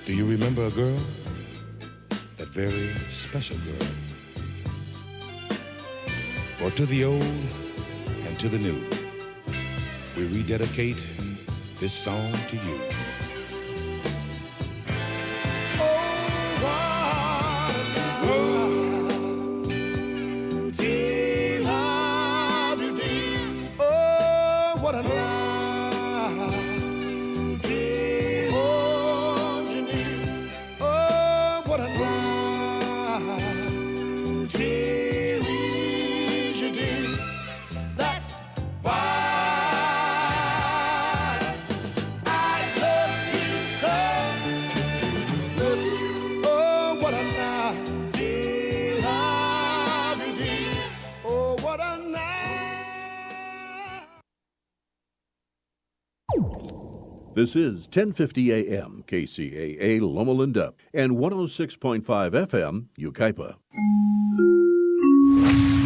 Do you remember a girl? That very special girl. Well, to the old and to the new, we rededicate this song to you. This is 1050 AM KCAA Loma Linda and 106.5 FM Yucaipa.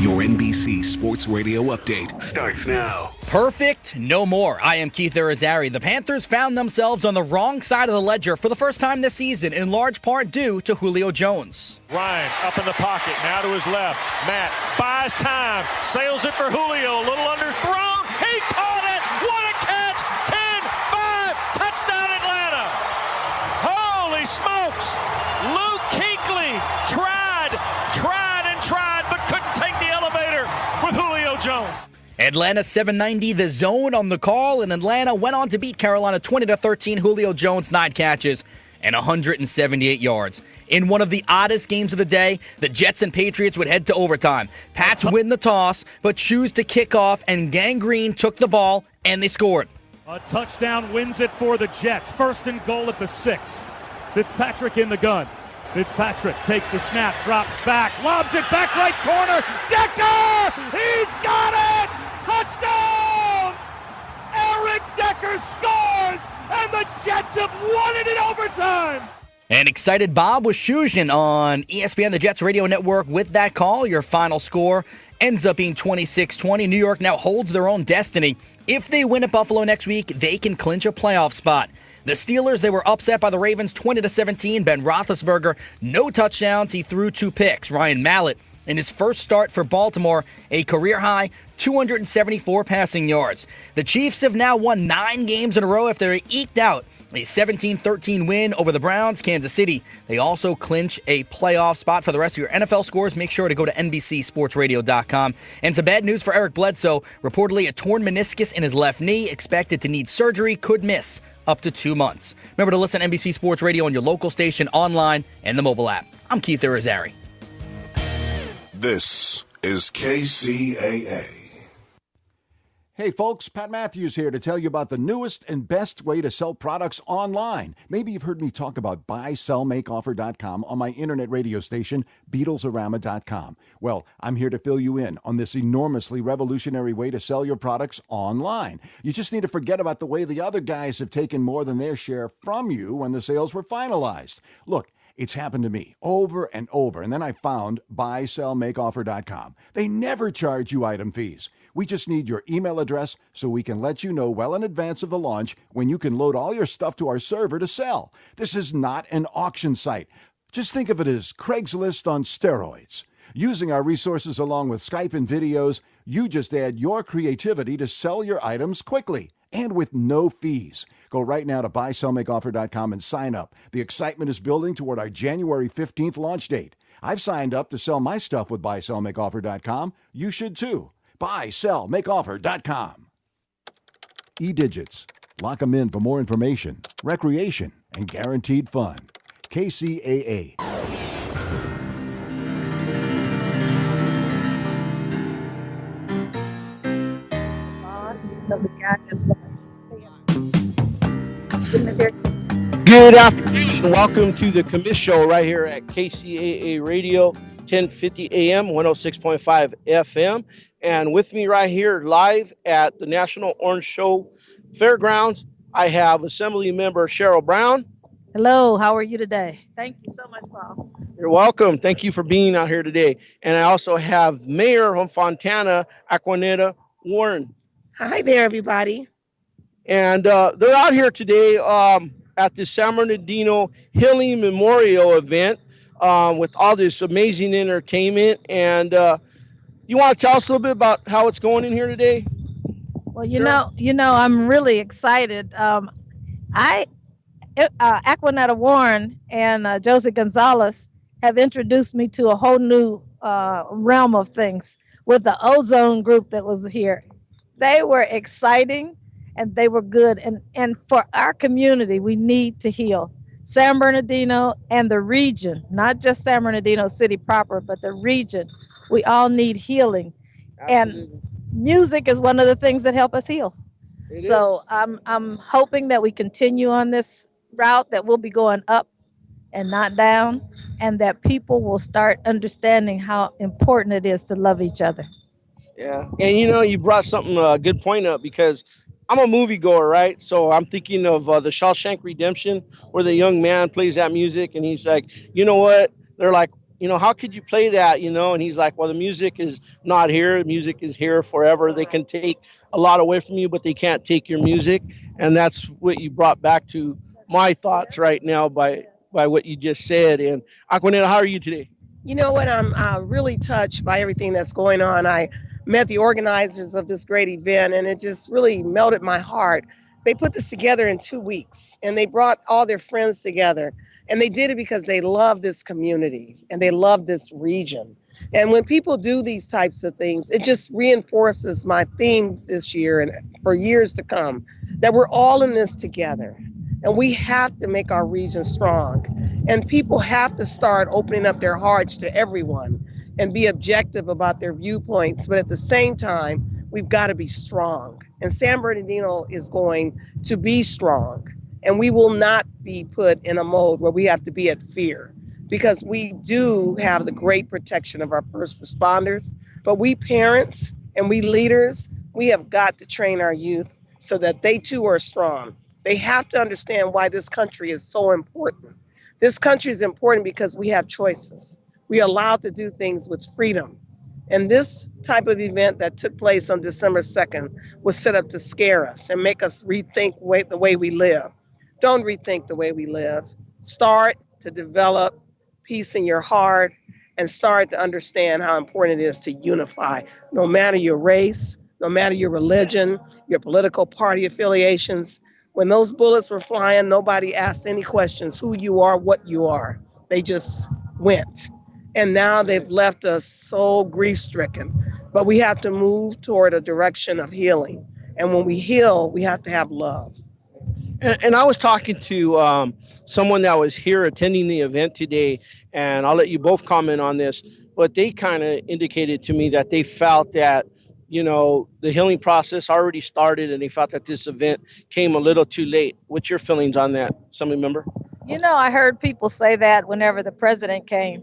Your NBC Sports Radio update starts now. Perfect? No more. I am Keith Irizarry. The Panthers found themselves on the wrong side of the ledger for the first time this season, in large part due to Julio Jones. Ryan up in the pocket, now to his left. Matt buys time, sails it for Julio, a little underthrown. He caught it! What a catch! 10-5, touchdown Atlanta! Holy smokes! Luke Kuechly tried, but couldn't take the elevator with Julio Jones. Atlanta 790, the zone on the call, and Atlanta went on to beat Carolina 20-13. Julio Jones, 9 catches and 178 yards. In one of the oddest games of the day, the Jets and Patriots would head to overtime. Pats win the toss, but choose to kick off, and Gang Green took the ball, and they scored. A touchdown wins it for the Jets. 1st and goal at the 6. Fitzpatrick in the gun. Fitzpatrick takes the snap, drops back, lobs it back right corner. Decker! He's got it! Touchdown! Eric Decker scores, and the Jets have won it in overtime! And excited Bob Wischusen on ESPN, the Jets radio network, with that call. Your final score ends up being 26-20. New York now holds their own destiny. If they win at Buffalo next week, they can clinch a playoff spot. The Steelers, they were upset by the Ravens 20-17. Ben Roethlisberger, no touchdowns. He threw 2 picks. Ryan Mallett, in his first start for Baltimore, a career-high 274 passing yards. The Chiefs have now won 9 games in a row after they eked out a 17-13 win over the Browns. Kansas City, they also clinch a playoff spot. For the rest of your NFL scores, make sure to go to NBCSportsRadio.com. And some bad news for Eric Bledsoe. Reportedly a torn meniscus in his left knee, expected to need surgery, could miss up to 2 months. Remember to listen to NBC Sports Radio on your local station, online, and the mobile app. I'm Keith Irizarry. This is KCAA. Hey folks, Pat Matthews here to tell you about the newest and best way to sell products online. Maybe you've heard me talk about buysellmakeoffer.com on my internet radio station, Beatlesarama.com. Well, I'm here to fill you in on this enormously revolutionary way to sell your products online. You just need to forget about the way the other guys have taken more than their share from you when the sales were finalized. Look, it's happened to me over and over, and then I found buysellmakeoffer.com. They never charge you item fees. We just need your email address so we can let you know well in advance of the launch when you can load all your stuff to our server to sell. This is not an auction site. Just think of it as Craigslist on steroids. Using our resources along with Skype and videos, you just add your creativity to sell your items quickly and with no fees. Go right now to buysellmakeoffer.com and sign up. The excitement is building toward our January 15th launch date. I've signed up to sell my stuff with buysellmakeoffer.com. You should too. buysellmakeoffer.com. E-Digits. Lock them in for more information, recreation, and guaranteed fun. KCAA. Good afternoon. Welcome to the Commiss Show right here at KCAA Radio, 1050 AM, 106.5 FM. And with me right here live at the National Orange Show Fairgrounds, I have Assembly Member Cheryl Brown. Hello, how are you today? Thank you so much, Paul. You're welcome. Thank you for being out here today. And I also have Mayor from Fontana, Aquanetta Warren. Hi there, everybody. And they're out here today at the San Bernardino Healing Memorial event with all this amazing entertainment. And you want to tell us a little bit about how it's going in here today? Well, you know, I'm really excited. Aquanetta Warren and Josie Gonzalez have introduced me to a whole new realm of things with the ozone group that was here. They were exciting and they were good. And for our community, we need to heal. San Bernardino and the region, not just San Bernardino City proper, but the region. We all need healing. Absolutely. And music is one of the things that help us heal. So I'm hoping that we continue on this route, that we'll be going up and not down, and that people will start understanding how important it is to love each other. Yeah. And you brought something, a good point up, because I'm a moviegoer, right? So I'm thinking of the Shawshank Redemption, where the young man plays that music and he's like, you know what? They're like, how could you play that, And he's like, well, the music is not here. Music is here forever. They can take a lot away from you, but they can't take your music. And that's what you brought back to my thoughts right now by what you just said. And Aquanetta, how are you today? You know what? I'm really touched by everything that's going on. I met the organizers of this great event, and it just really melted my heart. They put this together in 2 weeks, and they brought all their friends together. And they did it because they love this community and they love this region. And when people do these types of things, it just reinforces my theme this year and for years to come, that we're all in this together. And we have to make our region strong. And people have to start opening up their hearts to everyone and be objective about their viewpoints. But at the same time, we've got to be strong. And San Bernardino is going to be strong. And we will not be put in a mode where we have to be at fear, because we do have the great protection of our first responders. But we parents and we leaders, we have got to train our youth so that they too are strong. They have to understand why this country is so important. This country is important because we have choices. We are allowed to do things with freedom. And this type of event that took place on December 2nd was set up to scare us and make us rethink the way we live. Don't rethink the way we live. Start to develop peace in your heart and start to understand how important it is to unify, no matter your race, no matter your religion, your political party affiliations. When those bullets were flying, nobody asked any questions who you are, what you are. They just went. And now they've left us so grief-stricken. But we have to move toward a direction of healing. And when we heal, we have to have love. And I was talking to someone that was here attending the event today, and I'll let you both comment on this, but they kind of indicated to me that they felt that, the healing process already started, and they felt that this event came a little too late. What's your feelings on that? Somebody remember? I heard people say that whenever the president came.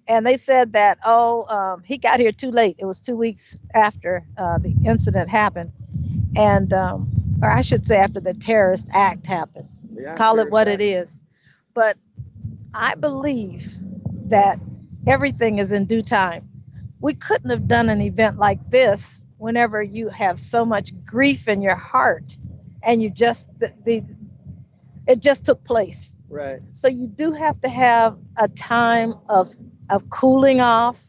And they said that, he got here too late. It was 2 weeks after the incident happened. And or I should say after the terrorist act happened. Yeah, call it what it is. But I believe that everything is in due time. We couldn't have done an event like this whenever you have so much grief in your heart and you just, it just took place. Right. So you do have to have a time of cooling off,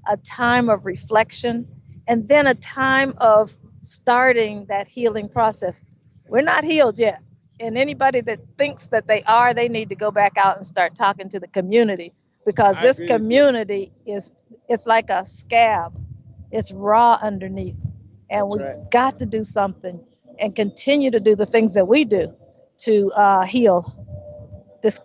a time of reflection, and then a time of starting that healing process. We're not healed yet. And anybody that thinks that they are, they need to go back out and start talking to the community, because this community it's like a scab. It's raw underneath. And we've got to do something and continue to do the things that we do to heal this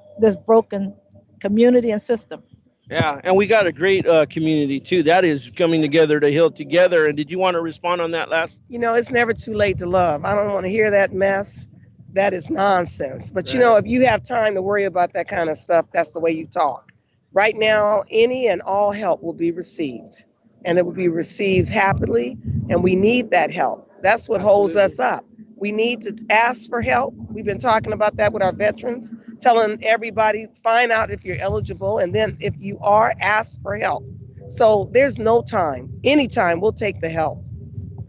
broken community and system. Yeah, and we got a great community, too. That is coming together to heal together. And did you want to respond on that last? It's never too late to love. I don't want to hear that mess. That is nonsense. But, if you have time to worry about that kind of stuff, that's the way you talk. Right now, any and all help will be received. And it will be received happily. And we need that help. That's what holds us up. We need to ask for help. We've been talking about that with our veterans, telling everybody, find out if you're eligible. And then if you are, ask for help. So there's no time. Anytime we'll take the help.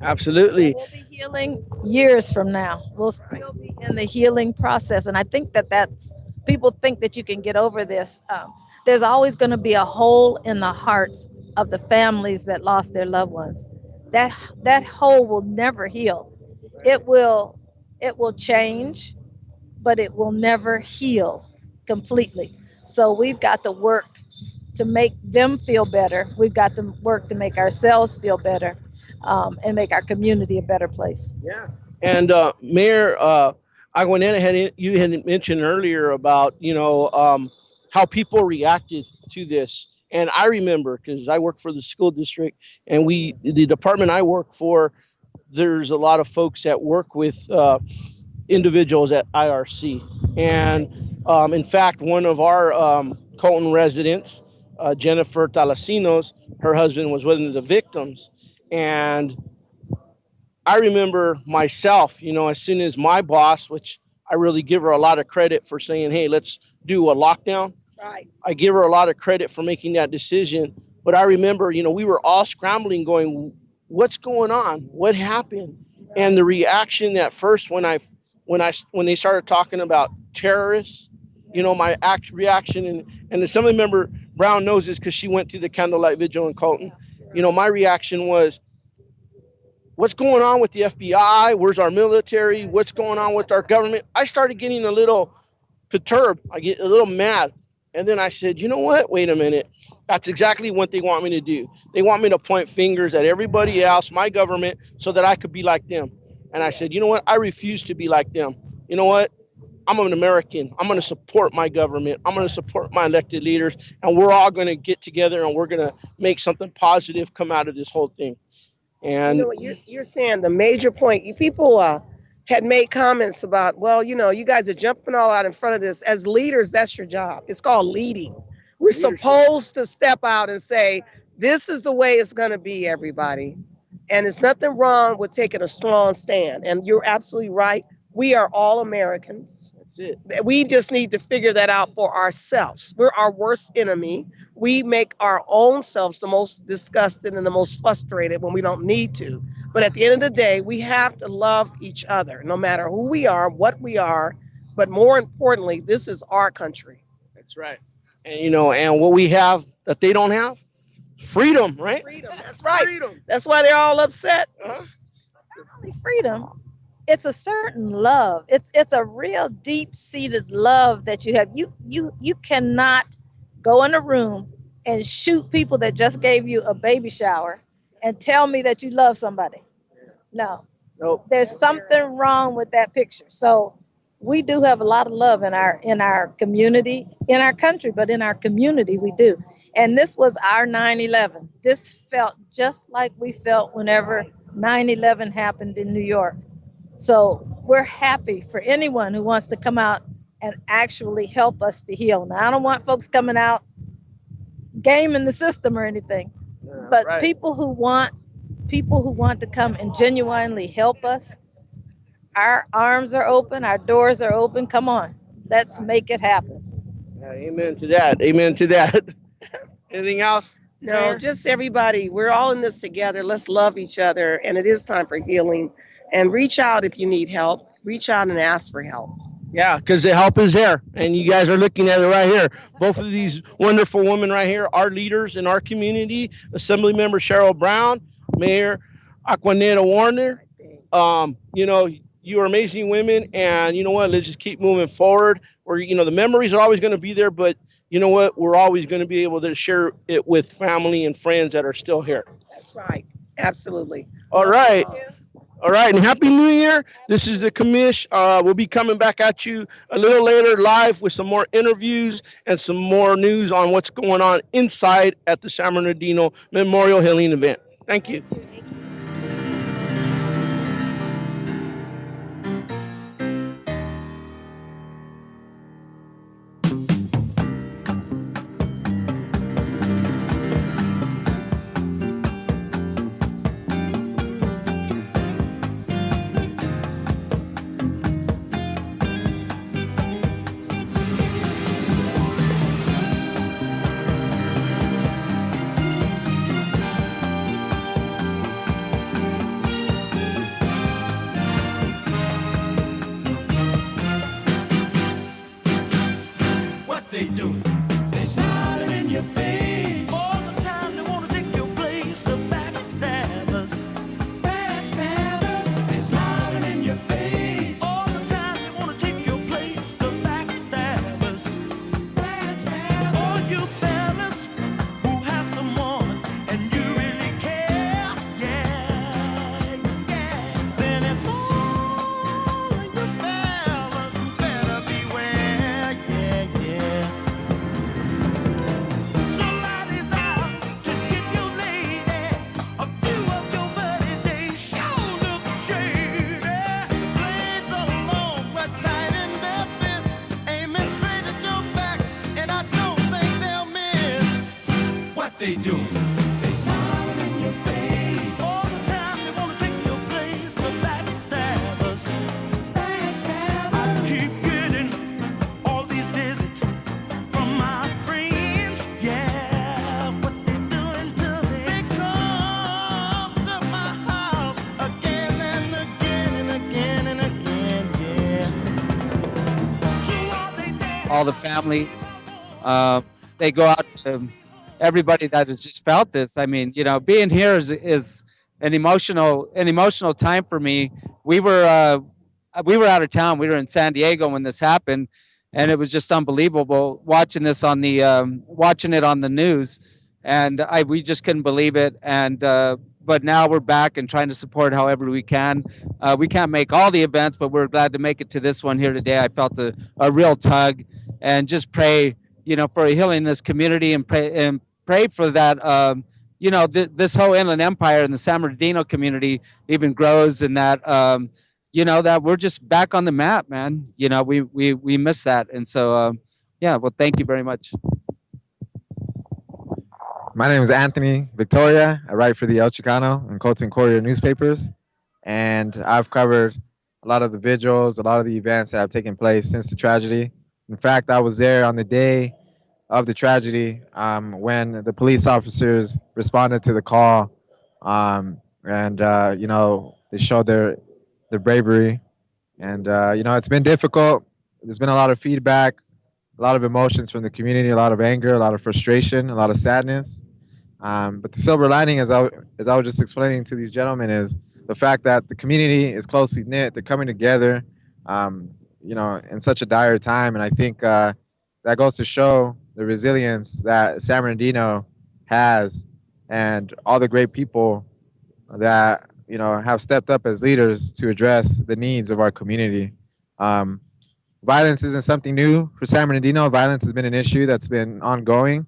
Absolutely. We'll be healing years from now. We'll still be in the healing process. And I think that's, people think that you can get over this. There's always going to be a hole in the hearts of the families that lost their loved ones. That hole will never heal. It will change, but it will never heal completely. So we've got to work to make them feel better. We've got to work to make ourselves feel better, and make our community a better place. Yeah. And Mayor Aguaneta, you had mentioned earlier about how people reacted to this. And I remember, because I work for the school district, and the department I work for, there's a lot of folks that work with individuals at IRC. And in fact, one of our Colton residents, Jennifer Talasinos, her husband was one of the victims. And I remember myself, as soon as my boss, which I really give her a lot of credit for saying, hey, let's do a lockdown. Right. I give her a lot of credit for making that decision. But I remember, we were all scrambling going, what's going on? What happened? And the reaction at first when they started talking about terrorists, my reaction, and the Assembly Member Brown knows this because she went to the candlelight vigil in Colton. My reaction was, what's going on with the FBI? Where's our military? What's going on with our government? I started getting a little perturbed. I get a little mad. And then I said, you know what? Wait a minute. That's exactly what they want me to do. They want me to point fingers at everybody else, my government, so that I could be like them. And I said, you know what? I refuse to be like them. You know what? I'm an American. I'm going to support my government. I'm going to support my elected leaders. And we're all going to get together and we're going to make something positive come out of this whole thing. And what you're saying, the major point, people had made comments about, you guys are jumping all out in front of this. As leaders, that's your job. It's called leading. We're supposed to step out and say, this is the way it's going to be, everybody. And there's nothing wrong with taking a strong stand. And you're absolutely right. We are all Americans. That's it. We just need to figure that out for ourselves. We're our worst enemy. We make our own selves the most disgusted and the most frustrated when we don't need to. But at the end of the day, we have to love each other, no matter who we are, what we are. But more importantly, this is our country. That's right. And, and what we have that they don't have, freedom, right? Freedom. That's right. Freedom. That's why they're all upset. Not only freedom, it's a certain love. It's a real deep-seated love that you have. You cannot go in a room and shoot people that just gave you a baby shower and tell me that you love somebody. No. Nope. There's something wrong with that picture. So we do have a lot of love in our community, in our country, but in our community we do. And this was our 9/11. This felt just like we felt whenever 9/11 happened in New York. So we're happy for anyone who wants to come out and actually help us to heal. Now, I don't want folks coming out gaming the system or anything, but right. people who want to come and genuinely help us, our arms are open, our doors are open. Come on, let's make it happen. Yeah, amen to that. Amen to that. Anything else? No, just everybody. We're all in this together. Let's love each other. And it is time for healing. And reach out if you need help. Reach out and ask for help. Yeah, because the help is there. And you guys are looking at it right here. Both of these wonderful women right here are leaders in our community. Assemblymember Cheryl Brown, Mayor Aquaneta Warner. You are amazing women. And you know what? Let's just keep moving forward. The memories are always going to be there. But you know what? We're always going to be able to share it with family and friends that are still here. That's right. Absolutely. All right. All right, and Happy New Year. This is the commish. We'll be coming back at you a little later live with some more interviews and some more news on what's going on inside at the San Bernardino Memorial Healing Event. Thank you. they do? They smiling in your face. All the time they wanna take your place. The backstabbers. Backstabbers. They smiling in your face. All the time they wanna take your place. The backstabbers. Backstabbers. All you fellas who have someone and you really care, yeah, yeah. Then it's all in you fellas who better beware, yeah, yeah. Somebody's out to get your lady. A few of your buddies, they sure look shady. The blades are long, clutched tight in their fists, aiming straight at your back, and I don't think they'll miss. What they do? They smile in your face. All the time they wanna take your place. The backstabbers. Backstabbers. I keep getting all these visits from my friends. Yeah, what they doing to me? They come to my house again and again and again and again. Yeah. So all they all the families. They go out to everybody that has just felt this. I mean, being here is an emotional time for me. We were out of town. We were in San Diego when this happened, and it was just unbelievable watching this on the watching it on the news, and we just couldn't believe it. And but now we're back and trying to support however we can. We can't make all the events, but we're glad to make it to this one here today. I felt a real tug, and just pray, for a healing in this community, and pray for that. This whole Inland Empire and the San Bernardino community even grows, and that that we're just back on the map, man. We miss that, and so well, thank you very much. My name is Anthony Victoria. I write for the El Chicano and Colton Courier newspapers, and I've covered a lot of the vigils, a lot of the events that have taken place since the tragedy. In fact, I was there on the day of the tragedy when the police officers responded to the call, and they showed their bravery, and it's been difficult. There's been a lot of feedback, a lot of emotions from the community, a lot of anger, a lot of frustration, a lot of sadness. But the silver lining, as I was just explaining to these gentlemen, is the fact that the community is closely knit. They're coming together, in such a dire time. And I think that goes to show the resilience that San Bernardino has, and all the great people that, have stepped up as leaders to address the needs of our community. Violence isn't something new for San Bernardino. Violence has been an issue that's been ongoing.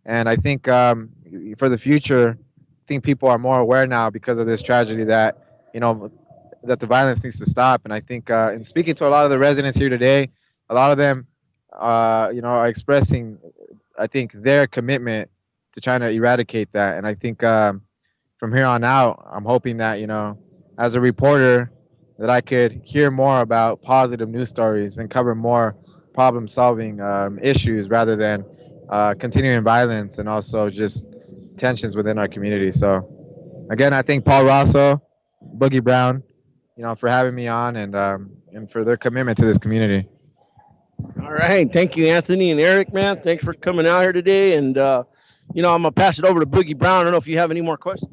And I think for the future, I think people are more aware now because of this tragedy that, that the violence needs to stop. And I think in speaking to a lot of the residents here today, a lot of them, are expressing, I think, their commitment to trying to eradicate that. And I think from here on out, I'm hoping that, as a reporter, that I could hear more about positive news stories and cover more problem-solving issues rather than continuing violence and also just tensions within our community. So, again, I thank Paul Rasso, Boogie Brown, for having me on and for their commitment to this community. All right. Thank you, Anthony and Eric, man. Thanks for coming out here today. And, I'm going to pass it over to Boogie Brown. I don't know if you have any more questions.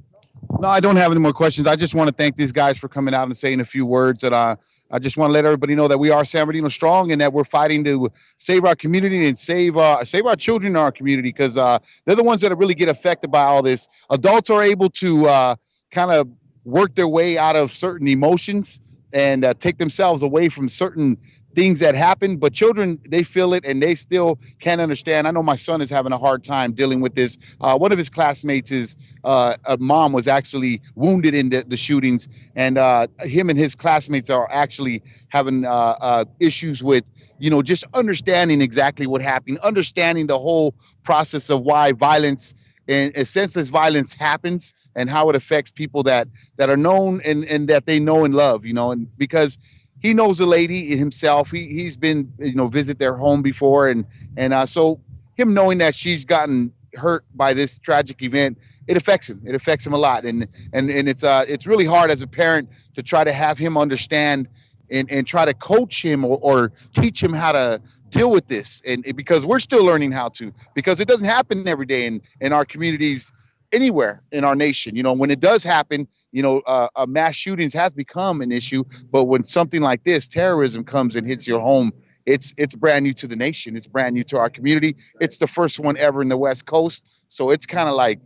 No, I don't have any more questions. I just want to thank these guys for coming out and saying a few words. And I just want to let everybody know that we are San Bernardino strong, and that we're fighting to save our community and save our children in our community, because they're the ones that really get affected by all this. Adults are able to kind of work their way out of certain emotions and take themselves away from certain things that happen, but children, they feel it and they still can't understand. I know my son is having a hard time dealing with this. One of his classmates' mom was actually wounded in the shootings, and him and his classmates are actually having issues with, just understanding exactly what happened, understanding the whole process of why violence and senseless violence happens, and how it affects people that are known and that they know and love, and because he knows the lady himself. He's been, visit their home before. And so him knowing that she's gotten hurt by this tragic event, it affects him. It affects him a lot. And it's really hard as a parent to try to have him understand, and try to coach him or teach him how to deal with this. And because we're still learning how to, because it doesn't happen every day in our communities anywhere in our nation. You know, when it does happen, you know, mass shootings has become an issue. But when something like this, terrorism, comes and hits your home, it's brand new to the nation. It's brand new to our community. It's the first one ever in the West Coast. So it's kind of like,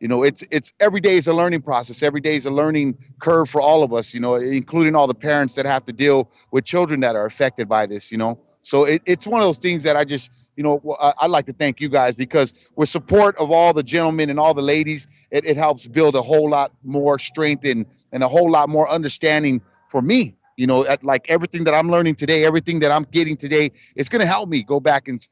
you know, it's every day is a learning process. Every day is a learning curve for all of us, you know, including all the parents that have to deal with children that are affected by this, you know. So it's one of those things that I just, you know, I'd like to thank you guys, because with support of all the gentlemen and all the ladies, it helps build a whole lot more strength and a whole lot more understanding for me. You know, like everything that I'm learning today, everything that I'm getting today, it's going to help me go back and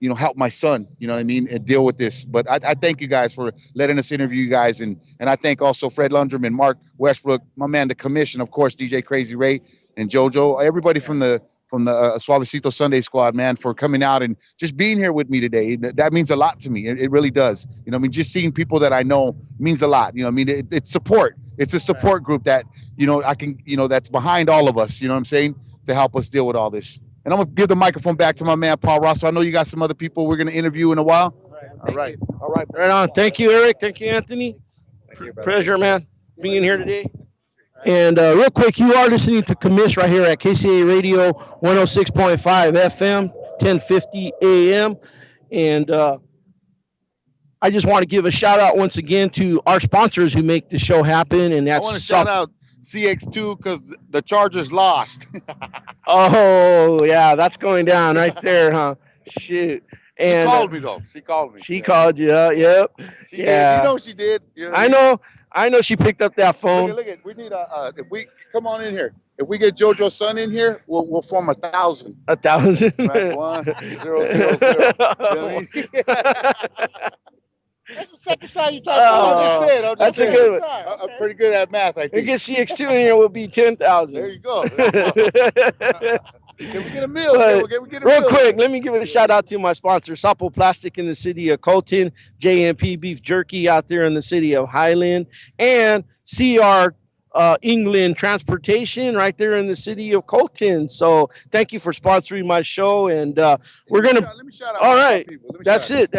you know, help my son, you know what I mean, and deal with this. But I thank you guys for letting us interview you guys. And I thank also Fred Lundrum, Mark Westbrook, my man, the commission, of course, DJ Crazy Ray and JoJo, everybody from the Suavecito Sunday Squad, man, for coming out and just being here with me today. That means a lot to me. It really does. You know what I mean? Just seeing people that I know means a lot. You know what I mean? It's support. It's a support group that, you know, I can, you know, that's behind all of us, you know what I'm saying, to help us deal with all this. And I'm going to give the microphone back to my man, Paul Rasso. I know you got some other people we're going to interview in a while. All right. Right on. Thank you, Eric. Thank you, Anthony. Pleasure, man, being here today. And real quick, you are listening to Commish right here at KCAA Radio 106.5 FM, 1050 AM. And I just want to give a shout out once again to our sponsors who make the show happen. And that's I want to shout out CX2 because the Chargers lost. Oh, yeah, that's going down right there, huh? Shoot. And she called me, though. She called me. She called you. Yep. She did. You know she did. You know I know she picked up that phone. Look at. We need if we come on in here. If we get JoJo's son in here, we'll form 1,000. 1,000. Right, 1 0 0 0. You know what I mean? That's the second time you talked about this. That's a good one. I'm pretty good at math, I think. We get CX2 in here, we'll be 10,000. There you go. Can we get a meal? Can we get a real meal? Quick, let me give a shout out to my sponsor, Sapo Plastic in the city of Colton, JMP Beef Jerky out there in the city of Highland, and CR England Transportation right there in the city of Colton. So thank you for sponsoring my show, and we're gonna. Let me shout out. All right, that's it.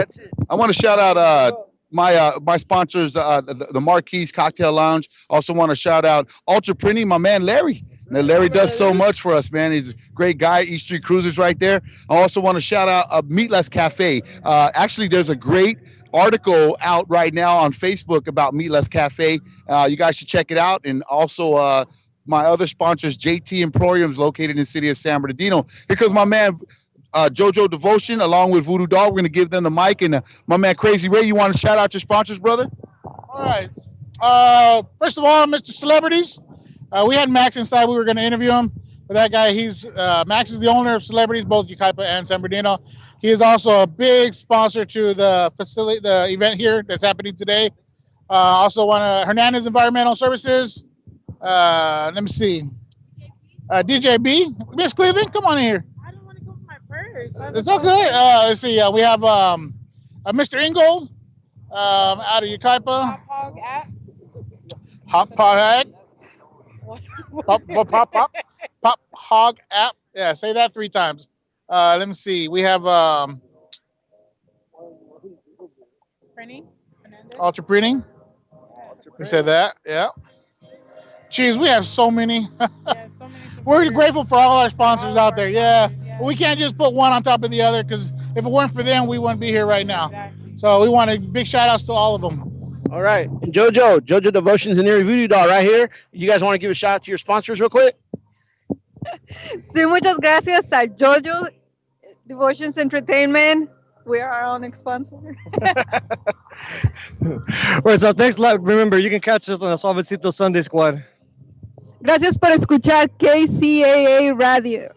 I want to shout out my sponsors, the Marquise Cocktail Lounge. Also want to shout out Ultra Printing, my man Larry. Now, Larry does so much for us, man. He's a great guy. East Street Cruisers right there. I also want to shout out Meatless Cafe. Actually, there's a great article out right now on Facebook about Meatless Cafe. You guys should check it out. And also my other sponsors, JT Emporium, is located in the city of San Bernardino. Here comes my man, JoJo Devotion, along with Voodoo Dog. We're going to give them the mic. And my man, Crazy Ray, you want to shout out your sponsors, brother? All right. First of all, Mr. Celebrities. We had Max inside. We were going to interview him. But that guy, Max is the owner of Celebrities, both Yucaipa and San Bernardino. He is also a big sponsor to the facility, the event here that's happening today. Also Hernandez Environmental Services. Let me see. DJ B, Miss Cleveland, come on in here. I don't want to go with my purse. It's okay. Let's see. We have Mr. Ingold out of Yucaipa. Hop Hog Pop Hog app. Yeah, say that 3 times. Let me see. We have Ultra Printing. You said that, yeah. Jeez, we have so many. We're grateful for all our sponsors out there. Yeah. But we can't just put one on top of the other, because if it weren't for them, we wouldn't be here right now. So we want a big shout outs to all of them. All right. And JoJo Devotions and Eerie Voodoo Doll right here. You guys want to give a shout out to your sponsors real quick? Sí, muchas gracias a JoJo Devotions Entertainment. We are our own sponsor. Right, so thanks a lot. Remember, you can catch us on the Suavecito Sunday Squad. Gracias por escuchar KCAA Radio.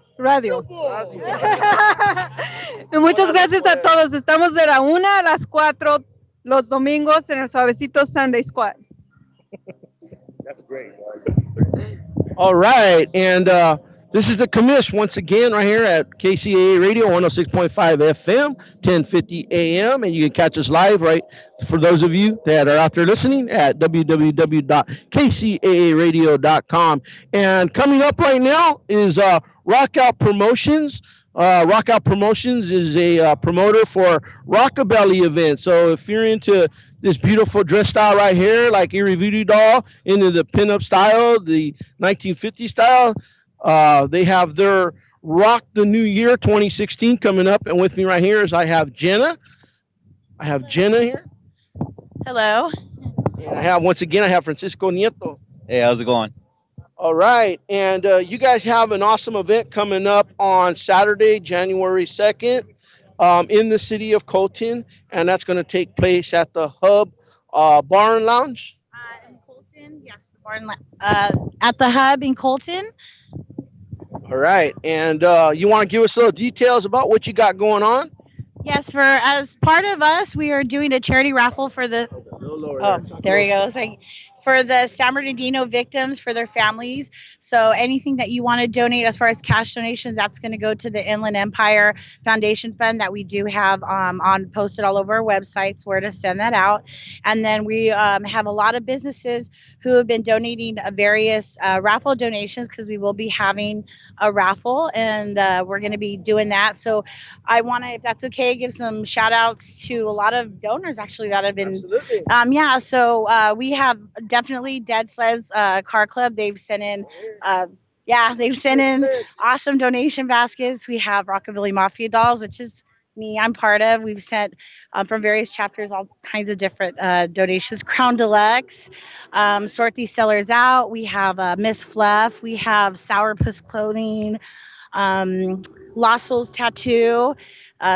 Y muchas gracias a todos. Estamos de la 1 a las 4 los domingos en el Suavecito Sunday Squad. That's great. All right. And This is the commish once again right here at KCAA Radio 106.5 FM, 1050 AM. And you can catch us live, right, for those of you that are out there listening at www.kcaaradio.com. And coming up right now is Rockout Promotions. Rockout Promotions is a promoter for rockabilly events. So if you're into this beautiful dress style right here, like Erie Voodoo Doll, into the pinup style, the 1950 style, they have their Rock the New Year 2016 coming up. And with me right here is I have Jenna. I have Jenna here. Hello. And I have Francisco Nieto. Hey, how's it going? All right. And you guys have an awesome event coming up on Saturday, January 2nd, in the city of Colton. And that's going to take place at the Hub Bar and Lounge. In Colton, yes, the bar at the Hub in Colton. All right. And you want to give us a little details about what you got going on? Yes, as part of us, we are doing a charity raffle for the. Oh, there he goes. For the San Bernardino victims, for their families. So anything that you want to donate as far as cash donations, that's going to go to the Inland Empire Foundation Fund that we do have on posted all over our websites where to send that out. And then we have a lot of businesses who have been donating various raffle donations because we will be having a raffle and we're going to be doing that. So I want to, if that's okay, give some shout outs to a lot of donors actually that have been. So we have definitely Dead Sleds Car Club. They've sent in awesome donation baskets. We have Rockabilly Mafia Dolls, which is me, I'm part of. We've sent from various chapters all kinds of different donations. Crown Deluxe, Sort These Sellers Out. We have Miss Fluff. We have Sourpuss Clothing. Lasso's Tattoo,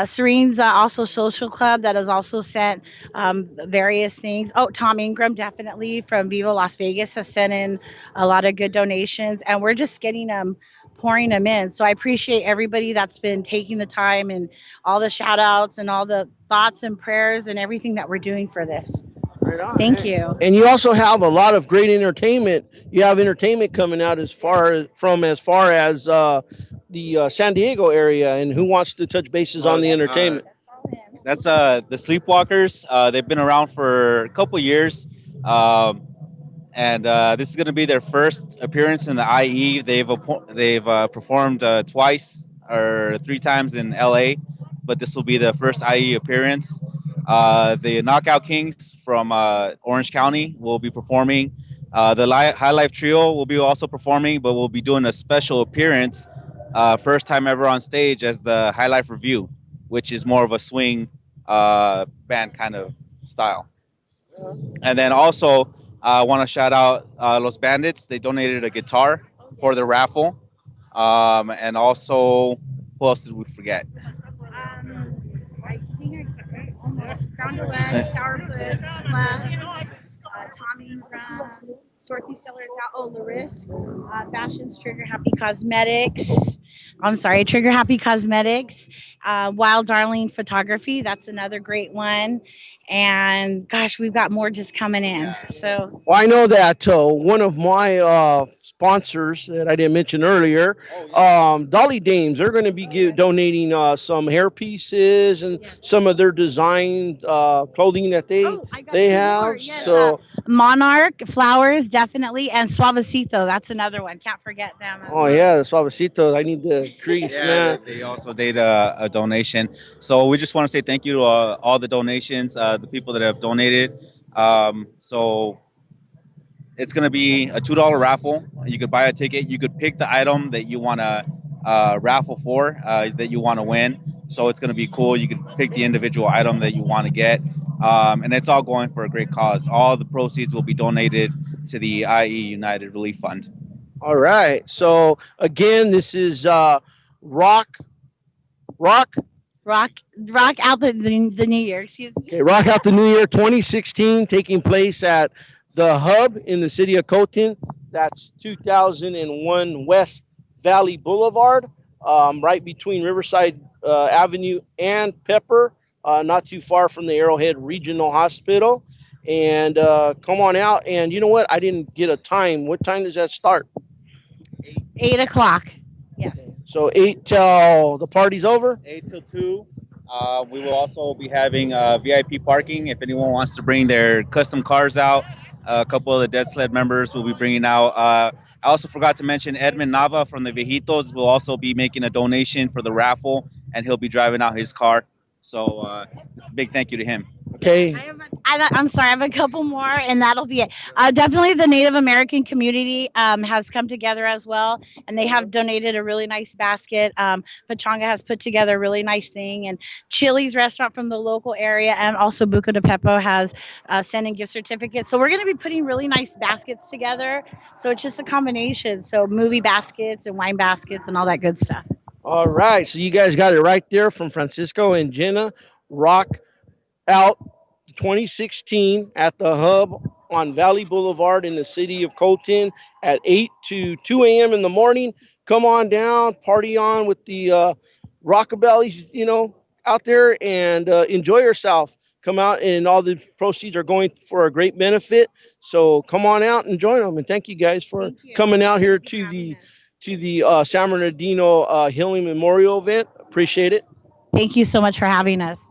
Serene's also Social Club that has also sent various things. Oh, Tom Ingram definitely from Viva Las Vegas has sent in a lot of good donations, and we're just getting them, pouring them in. So I appreciate everybody that's been taking the time and all the shout outs and all the thoughts and prayers and everything that we're doing for this. Right on. Thank you. And you also have a lot of great entertainment. You have entertainment coming out as far as the San Diego area, and who wants to touch bases on the entertainment? That's the Sleepwalkers. They've been around for a couple years, and this is going to be their first appearance in the IE. They've performed twice or 3 times in LA, but this will be the first IE appearance. The Knockout Kings from Orange County will be performing. The High Life Trio will be also performing, but we'll be doing a special appearance. First time ever on stage as the High Life Review, which is more of a swing band kind of style. And then also I want to shout out Los Bandits. They donated a guitar for the raffle. And also, who else did we forget? I think almost Crown Deluxe, Sourpuss, Tommy Ingram, Sort These Sellers Out. Oh, Laris, Fashions, Trigger Happy Cosmetics. Trigger Happy Cosmetics. Wild Darling Photography. That's another great one. And gosh, we've got more just coming in. So. Well, I know that one of my sponsors that I didn't mention earlier, Dolly Dames, they're going to be donating some hair pieces and some of their designed clothing that they have. Yes. So. Monarch Flowers, definitely, and Suavecito. That's another one. Can't forget them. Oh yeah, the Suavecito. I need the crease, man. They also did a donation. So we just want to say thank you to all the donations, the people that have donated. So it's going to be a $2 raffle. You could buy a ticket. You could pick the item that you want to raffle for, that you want to win. So it's going to be cool. You could pick the individual item that you want to get. And it's all going for a great cause. All the proceeds will be donated to the IE United Relief Fund. All right. So again, this is Rock Out the New Year. Excuse me. Okay, Rock Out the New Year 2016, taking place at the Hub in the city of Colton. That's 2001 West Valley Boulevard, right between Riverside Avenue and Pepper. Not too far from the Arrowhead Regional Hospital. And come on out. And you know what? I didn't get a time. What time does that start? 8 o'clock. Yes. So 8 till the party's over? 8 till 2. We will also be having VIP parking if anyone wants to bring their custom cars out. A couple of the Dead Sled members will be bringing out. I also forgot to mention Edmund Nava from the Viejitos will also be making a donation for the raffle, and he'll be driving out his car. So big thank you to him. Okay. I'm sorry, I have a couple more, and that'll be it. Definitely the Native American community has come together as well, and they have donated a really nice basket. Pachanga has put together a really nice thing, and Chili's restaurant from the local area, and also Buco de Pepo has sent in gift certificates. So we're going to be putting really nice baskets together. So it's just a combination. So movie baskets and wine baskets and all that good stuff. All right. So you guys got it right there from Francisco and Jenna. Rock out 2016 at the Hub on Valley Boulevard in the city of Colton at 8 to 2 a.m. in the morning. Come on down, party on with the Rockabellys, out there, and enjoy yourself. Come out, and all the proceeds are going for a great benefit. So come on out and join them. And thank you guys for coming out here to the San Bernardino Healing Memorial event. Appreciate it. Thank you so much for having us.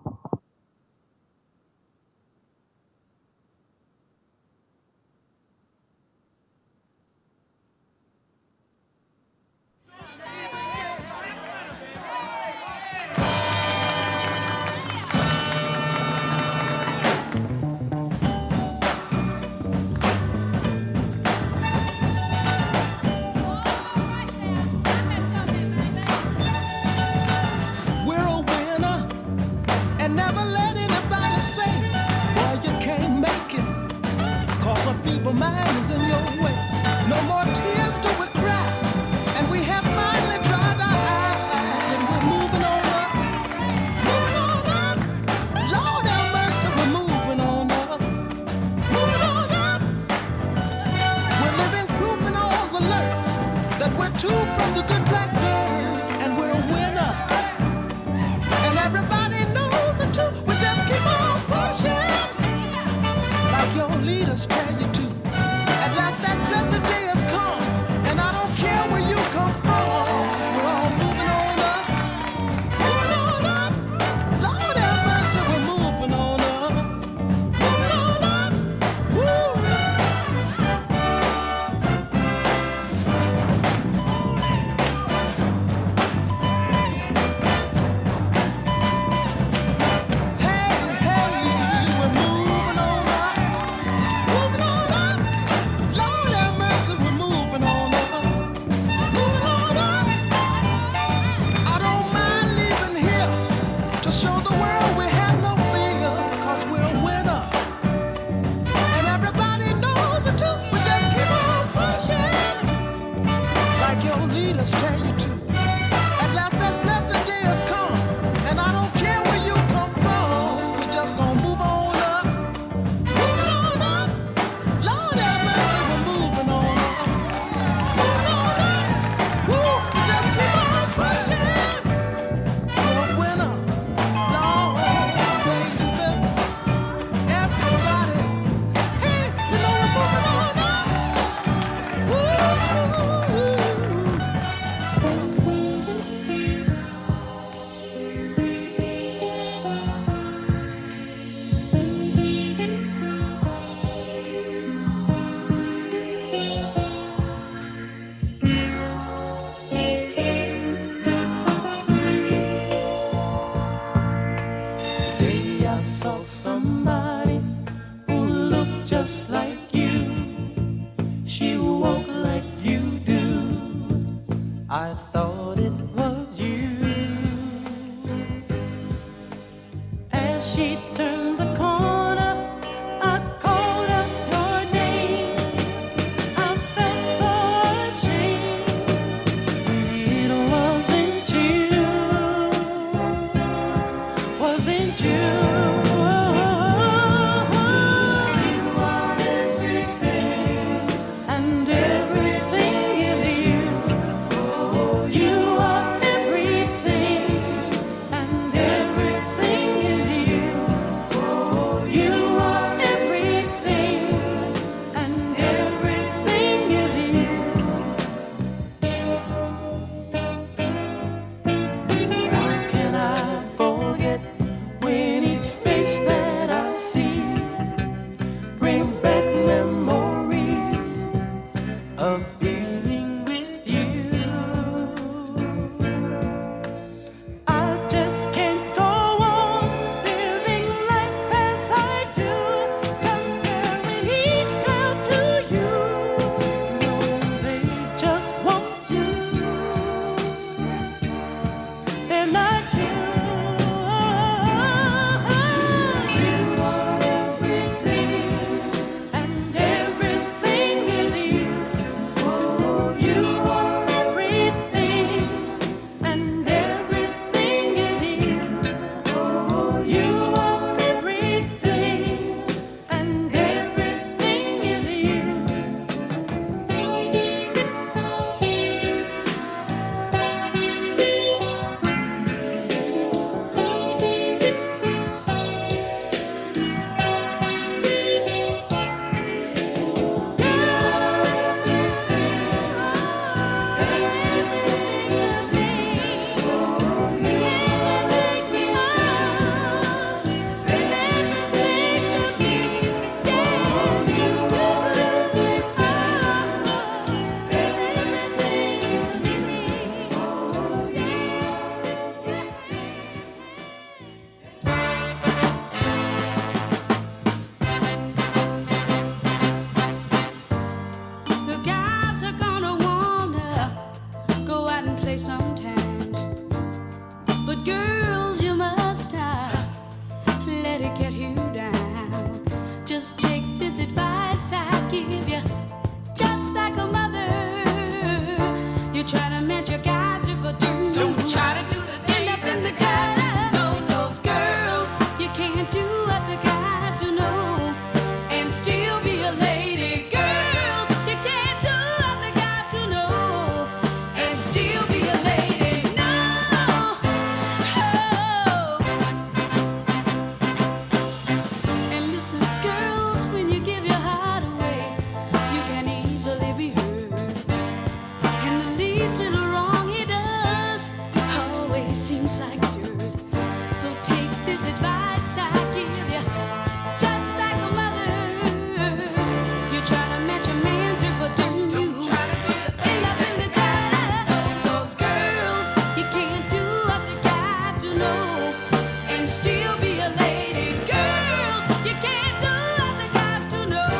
and still be a lady. Girls, you can't do other guys to know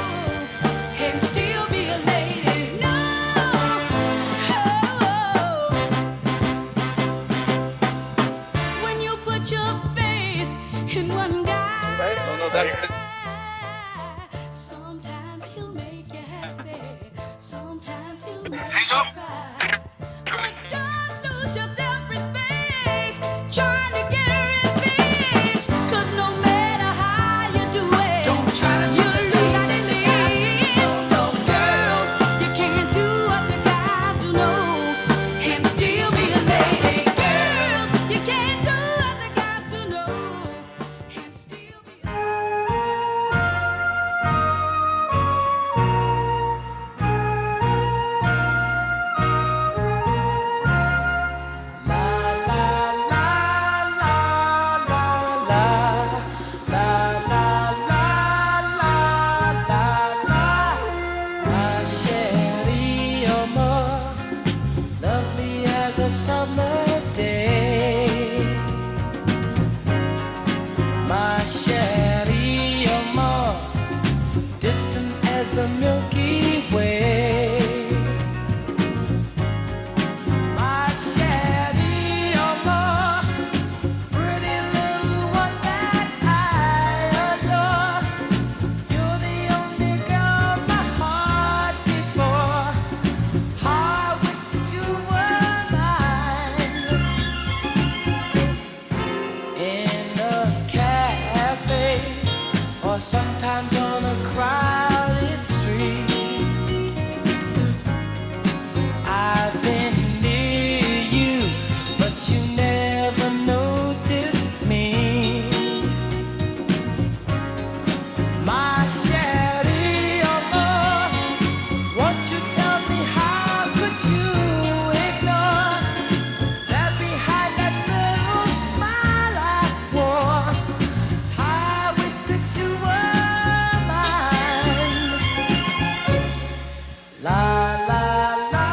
and still be a lady. No. Oh. When you put your faith in one guy, sometimes he'll make you happy, sometimes he'll make you cry. But don't lose your self-respect trying to get revenge, 'cause no matter how you do it, don't try to lose that in the end. Those girls, you can't do what the guys do, no, and still be a lady. Girls, you can't do what the guys do, no, and still be a My chérie, you're more lovely as a summer day. My chérie, you're more distant as the Milky Way. My chérie, you're more pretty little one that I adore. You're the only girl my heart beats for. I wish that you were mine. In a cafe, or sometimes on a crowded street. I've been near you, but you never noticed me. My chérie, oh Lord, won't you tell me how could you ignore that behind that little smile I wore? I wish that you were mine. La la la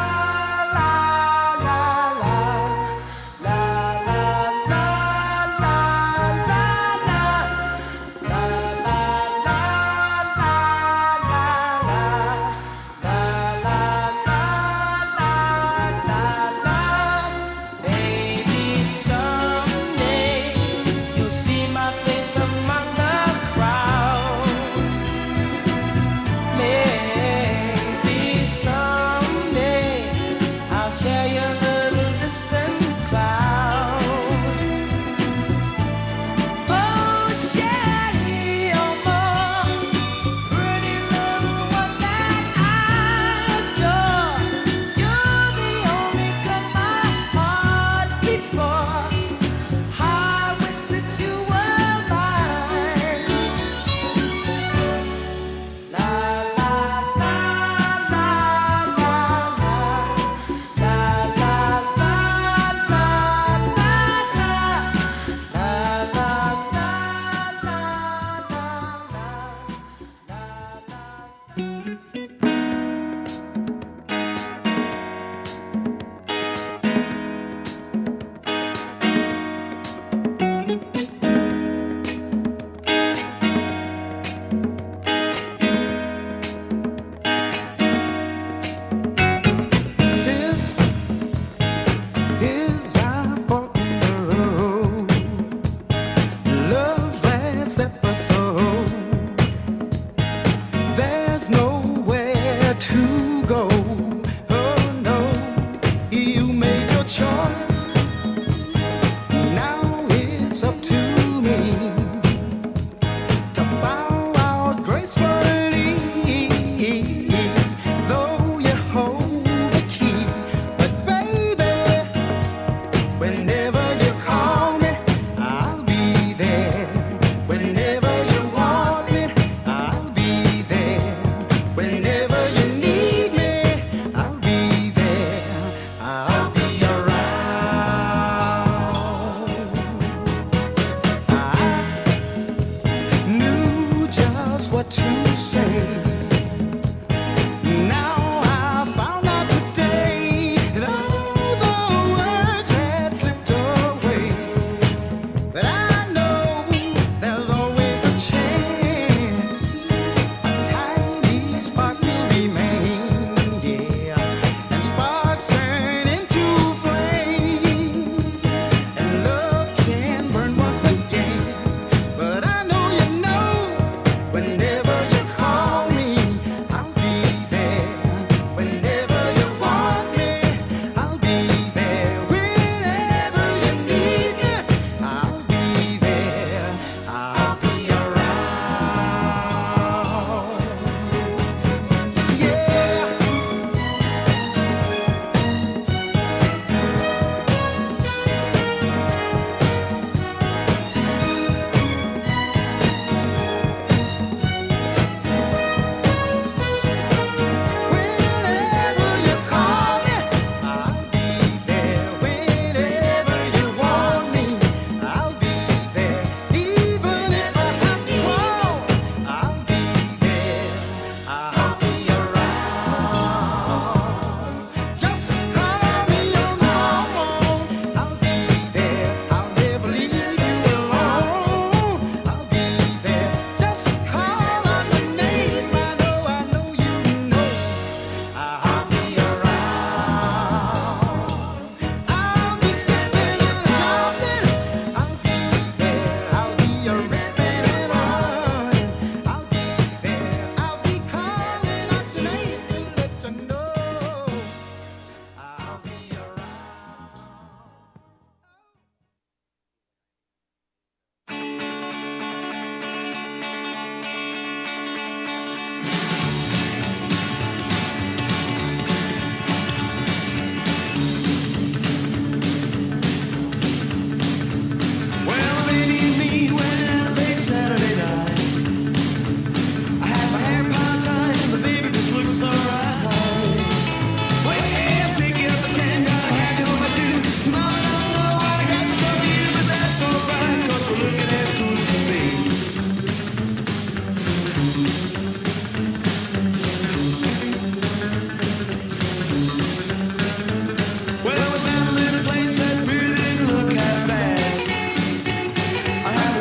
la la la la la la la la. Baby, someday you'll see my face among the crowd. Maybe someday I'll share your little distant cloud. Oh, Sherry, oh, more pretty little one that I adore. You're the only girl my heart beats for. I wish that you were mine. La la la la la la la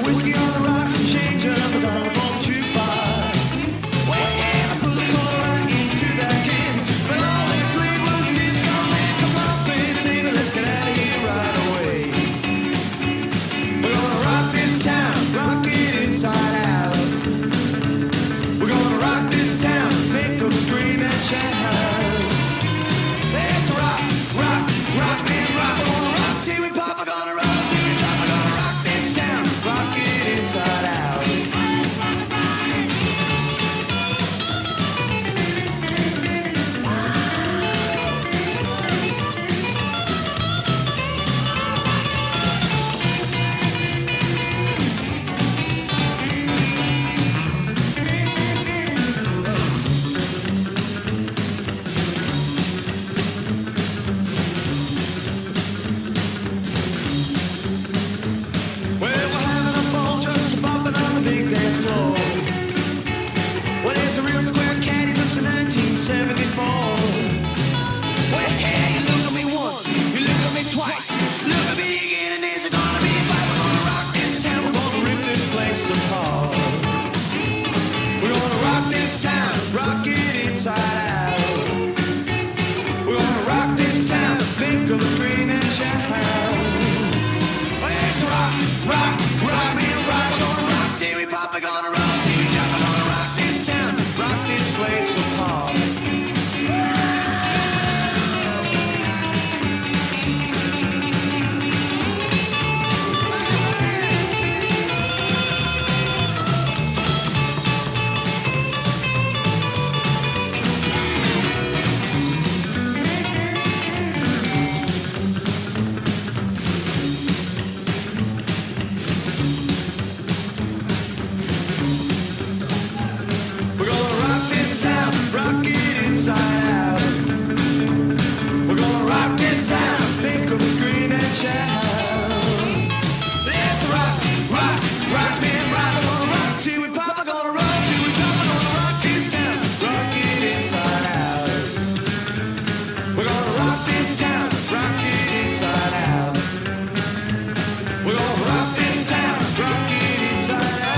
whiskey on the rocks and change up a dollar for the jukebox. Well, yeah, I put a quarter right into that can, but all they played was disco man. Come on, baby, let's get out of here right away. We're gonna rock this town, rock it inside out. We're gonna rock this town, make them scream and shout. Let's rock, rock, rock, man, rock. We're gonna rock till we pop. We're gonna rock till we drop. We're gonna rock this town, rock it inside out. Well, we're having a ball just bumping on the big dance floor. Well, there's a real square cat, he looks in 1974. Well, hey, you look at me once, you look at me twice, look at me again, and there's gonna be a fight. We're gonna rock this town, we're gonna rip this place apart. We're gonna rock this town, rock it inside out. We're gonna rock this town, make them scream and shout. Let's rock, rock, rock, man, rock. We're gonna rock till we pop. We're gonna rock till we drop. We're gonna rock this town, rock this place apart. We're gonna rock this town, rock it inside out. We're gonna rock this town, make them scream and shout. Let's rock, rock, rock, man, rock. We're gonna rock till we pop. We're gonna rock till we drop. We're gonna rock this town, rock it inside out. We're gonna rock this town, rock it inside out. We're gonna rock this town, rock it inside out.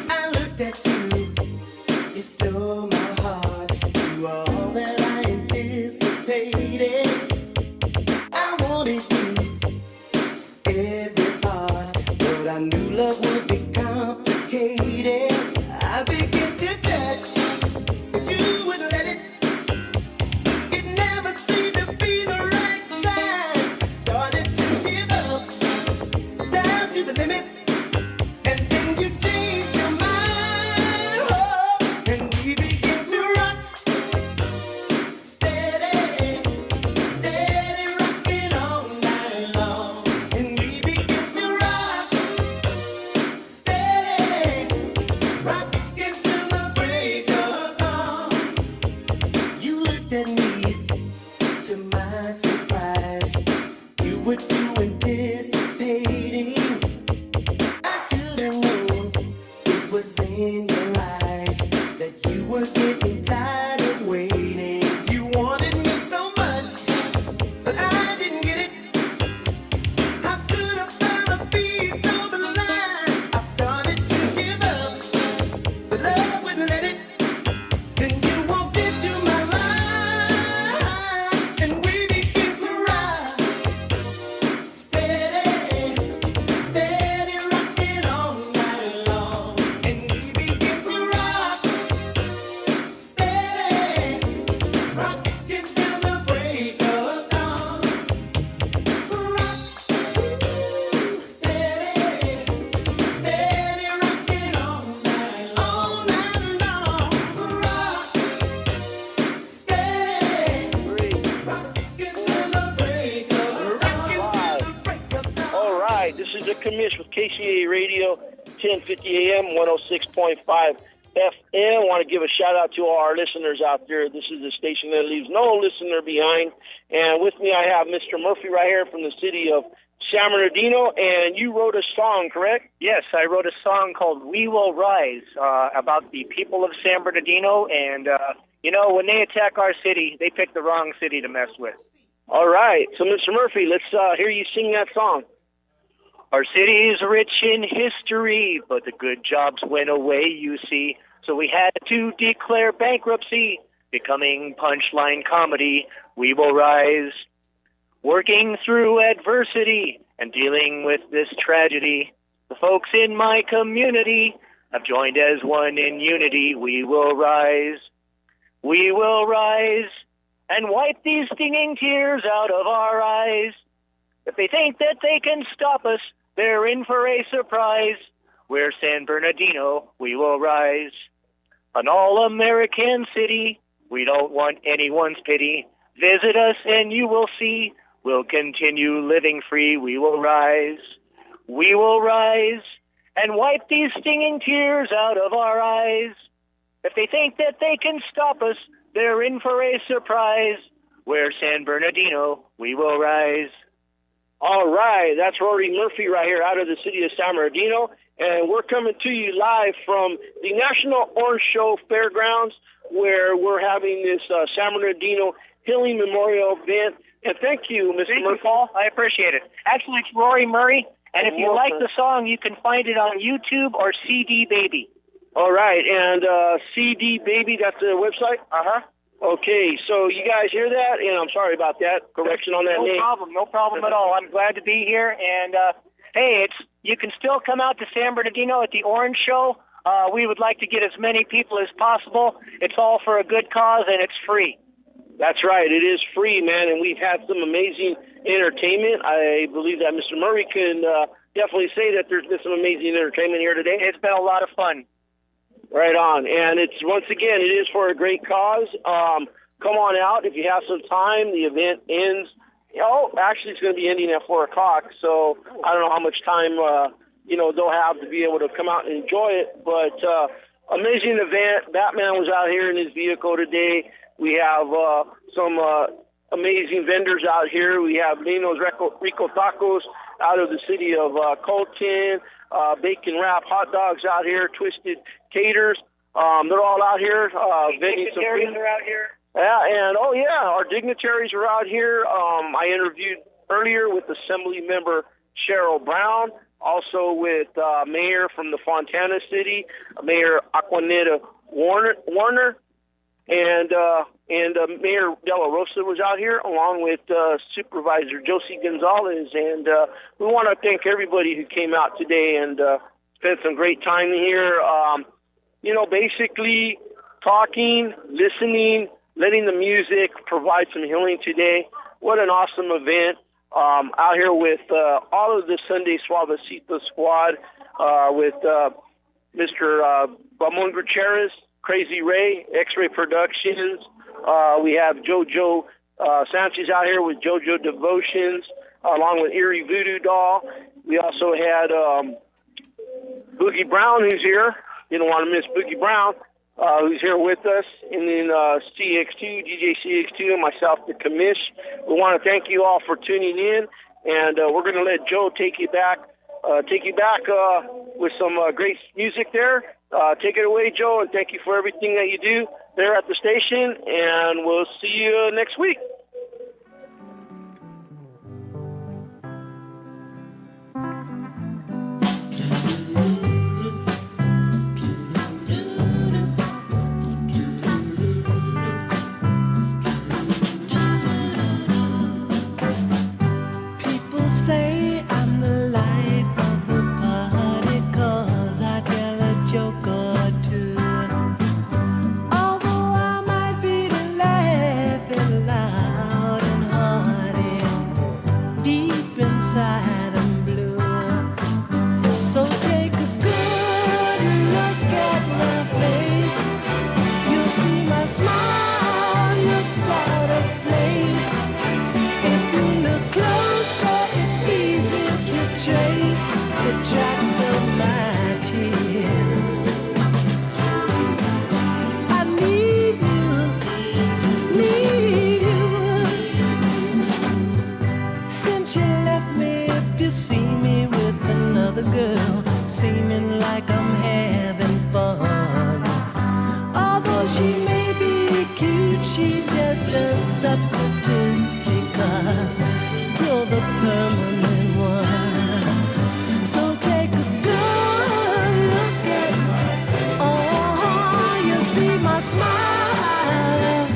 I looked at you, you stole my heart. You were all that I anticipated. I wanted you, every part, but I knew love would be complicated. I began to touch, but you wouldn't let it. It never seemed to be the right time. I started to give up, down to the limit. And then you changed your mind, oh, and we begin to rock, steady, steady rocking all night long. And we begin to rock, steady, rocking till the break Chris with KCAA Radio, 1050 AM, 106.5 FM. I want to give a shout out to all our listeners out there. This is the station that leaves no listener behind. And with me, I have Mr. Murphy right here from the city of San Bernardino, and you wrote a song, correct? Yes, I wrote a song called We Will Rise about the people of San Bernardino. And, when they attack our city, they pick the wrong city to mess with. All right. So, Mr. Murphy, let's hear you sing that song. Our city is rich in history, but the good jobs went away, you see. So we had to declare bankruptcy, becoming punchline comedy. We will rise. Working through adversity and dealing with this tragedy. The folks in my community have joined as one in unity. We will rise. We will rise and wipe these stinging tears out of our eyes. If they think that they can stop us, they're in for a surprise. We're San Bernardino. We will rise. An all-American city. We don't want anyone's pity. Visit us and you will see. We'll continue living free. We will rise. We will rise and wipe these stinging tears out of our eyes. If they think that they can stop us, they're in for a surprise. We're San Bernardino. We will rise. All right. That's Rory Murphy right here out of the city of San Bernardino. And we're coming to you live from the National Orange Show Fairgrounds, where we're having this San Bernardino Healing Memorial event. And thank you, Mr. Murphy. Paul. I appreciate it. Actually, it's Rory Murray. And if you like the song, you can find it on YouTube or CD Baby. All right. And CD Baby, that's the website? Uh-huh. Okay, so you guys hear that? And I'm sorry about that correction on that name. No problem at all. I'm glad to be here. And, hey, you can still come out to San Bernardino at the Orange Show. We would like to get as many people as possible. It's all for a good cause, and it's free. That's right. It is free, man, and we've had some amazing entertainment. I believe that Mr. Murray can definitely say that there's been some amazing entertainment here today. It's been a lot of fun. Right on. And it's, once again, it is for a great cause. Come on out if you have some time. The event ends. Actually, it's going to be ending at 4 o'clock, so I don't know how much time, they'll have to be able to come out and enjoy it. But amazing event. Batman was out here in his vehicle today. We have some amazing vendors out here. We have Lino's Rico Tacos out of the city of Colton, bacon wrap hot dogs out here, Twisted Caters. They're all out here vending some food. Are out here. Yeah, and our dignitaries are out here. I interviewed earlier with Assembly Member Cheryl Brown, also with Mayor from the Fontana City, Mayor Aquanetta Warner, and Mayor De La Rosa was out here, along with Supervisor Josie Gonzalez. And we want to thank everybody who came out today and spent some great time here. Basically talking, listening, letting the music provide some healing today. What an awesome event. Out here with all of the Sunday Suavecito squad, with Mr. Ramon Gutierrez, Crazy Ray, X-Ray Productions. We have JoJo Sanchez out here with JoJo Devotions, along with Erie Voodoo Doll. We also had Boogie Brown, who's here. Didn't want to miss Boogie Brown, who's here with us. And then CX2, DJ CX2, and myself, the commish. We want to thank you all for tuning in. And we're going to let Joe take you back with some great music there. Take it away, Joe, and thank you for everything that you do there at the station, and we'll see you next week. People say I'm the life of the party 'cause I tell a joke or two. Although I might be the laughing line. seeming like I'm having fun. Although she may be cute, she's just a substitute because you're the permanent one. So take a good look at, oh, you see my smile.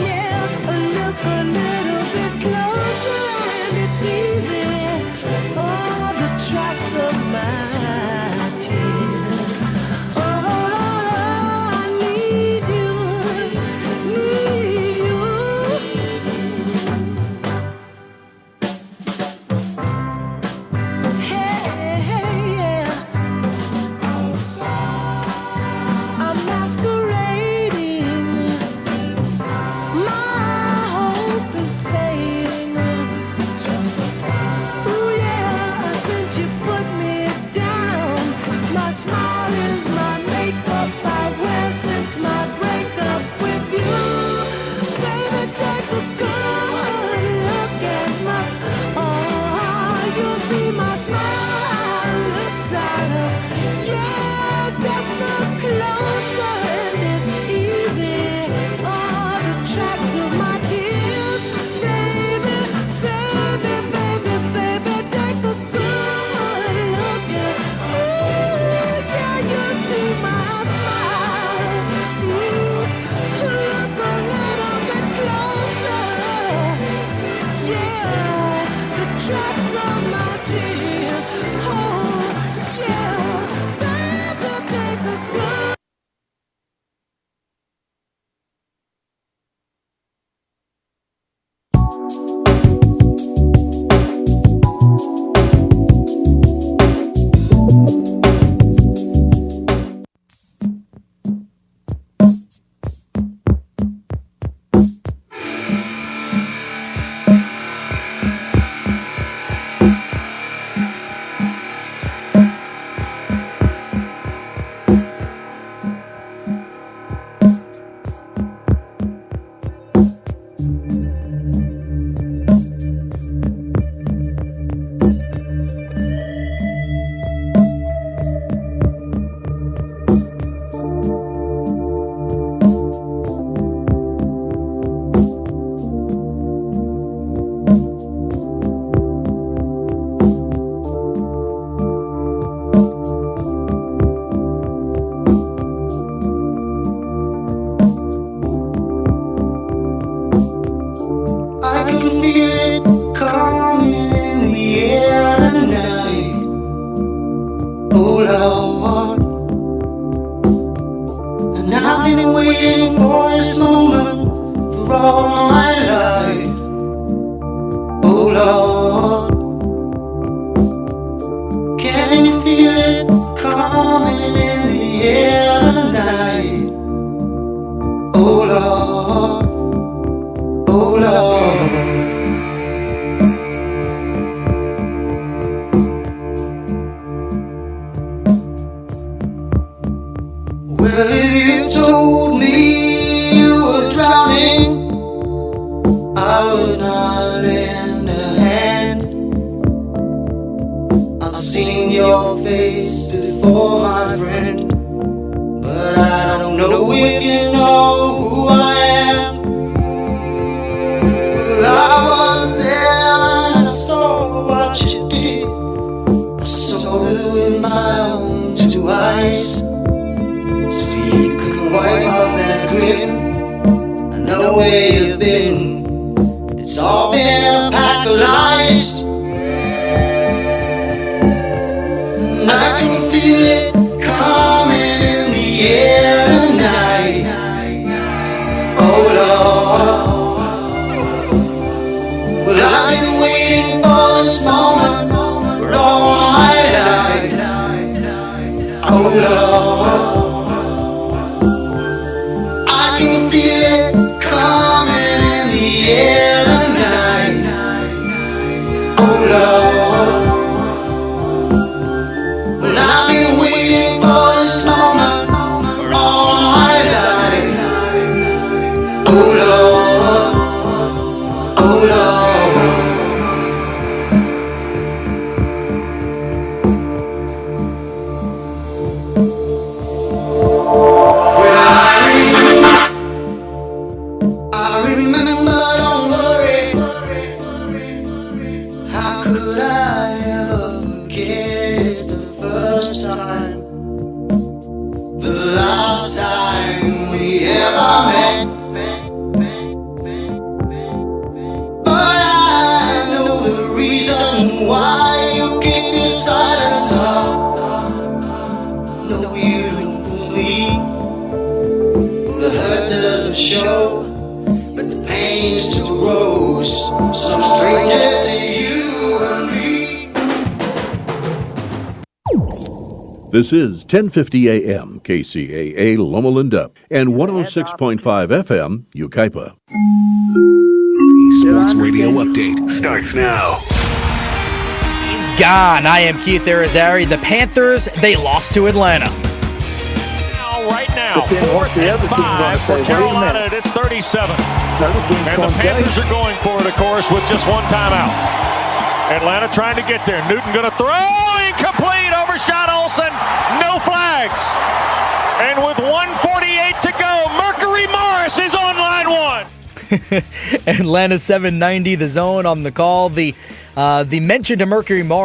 Yeah, look a little bit closer and it's easy. Oh, the tracks of my tears. Oh, I need you, need you. Hey, hey, yeah. I'm masquerading. My hope is fading. Ooh, yeah, since you put me down, my smile is my makeup I wear since my breakup with you. Baby, take a good look at my, oh, you'll see my smile inside of, yeah, just look closer and it's easy. Oh, the tracks of my tears, baby, baby, baby, baby, take a good look at, ooh, yeah, you see my smile. Ooh, look a little bit closer. Yeah, the tracks of my tears. Oh, yeah, baby, take a good. I can feel it coming in the air tonight. Oh Lord, and I've been waiting for this moment for all my life. Oh Lord, can you feel it coming in the air tonight? Oh Lord, oh Lord. Well, if you told me you were drowning, I would not lend a hand. I've seen your face before, my friend, but I don't know if you know who I am. Well, I was there and I saw what you did. I saw it with my own two eyes. So you can wipe off that grin. I know where you've been. It's all been a pack of lies. And I can feel it coming in the air tonight. Oh Lord, well I've been waiting for this moment for all my life. Oh Lord, I can feel it coming in the air tonight. Oh Lord, well I've been waiting for this moment for all my life. Oh Lord, oh Lord. last time, the last time we ever met. But I know the reason why you keep your silence up. No, you don't fool me. The hurt doesn't show, but the pain still grows. Some stranger to you and me. This is 1050 AM KCAA Loma Linda and 106.5 FM Yucaipa. Sports Radio Update starts now. He's gone. I am Keith Arizari. The Panthers, they lost to Atlanta. Right now, 4th and 5 for Carolina. It's 37. And the Panthers are going for it, of course, with just one timeout. Atlanta trying to get there. Newton going to throw. Incomplete. Overshot Olsen. No flags. And with 1:48 to go, Mercury Morris is on line one. Atlanta 790, the zone on the call. The mention to Mercury Morris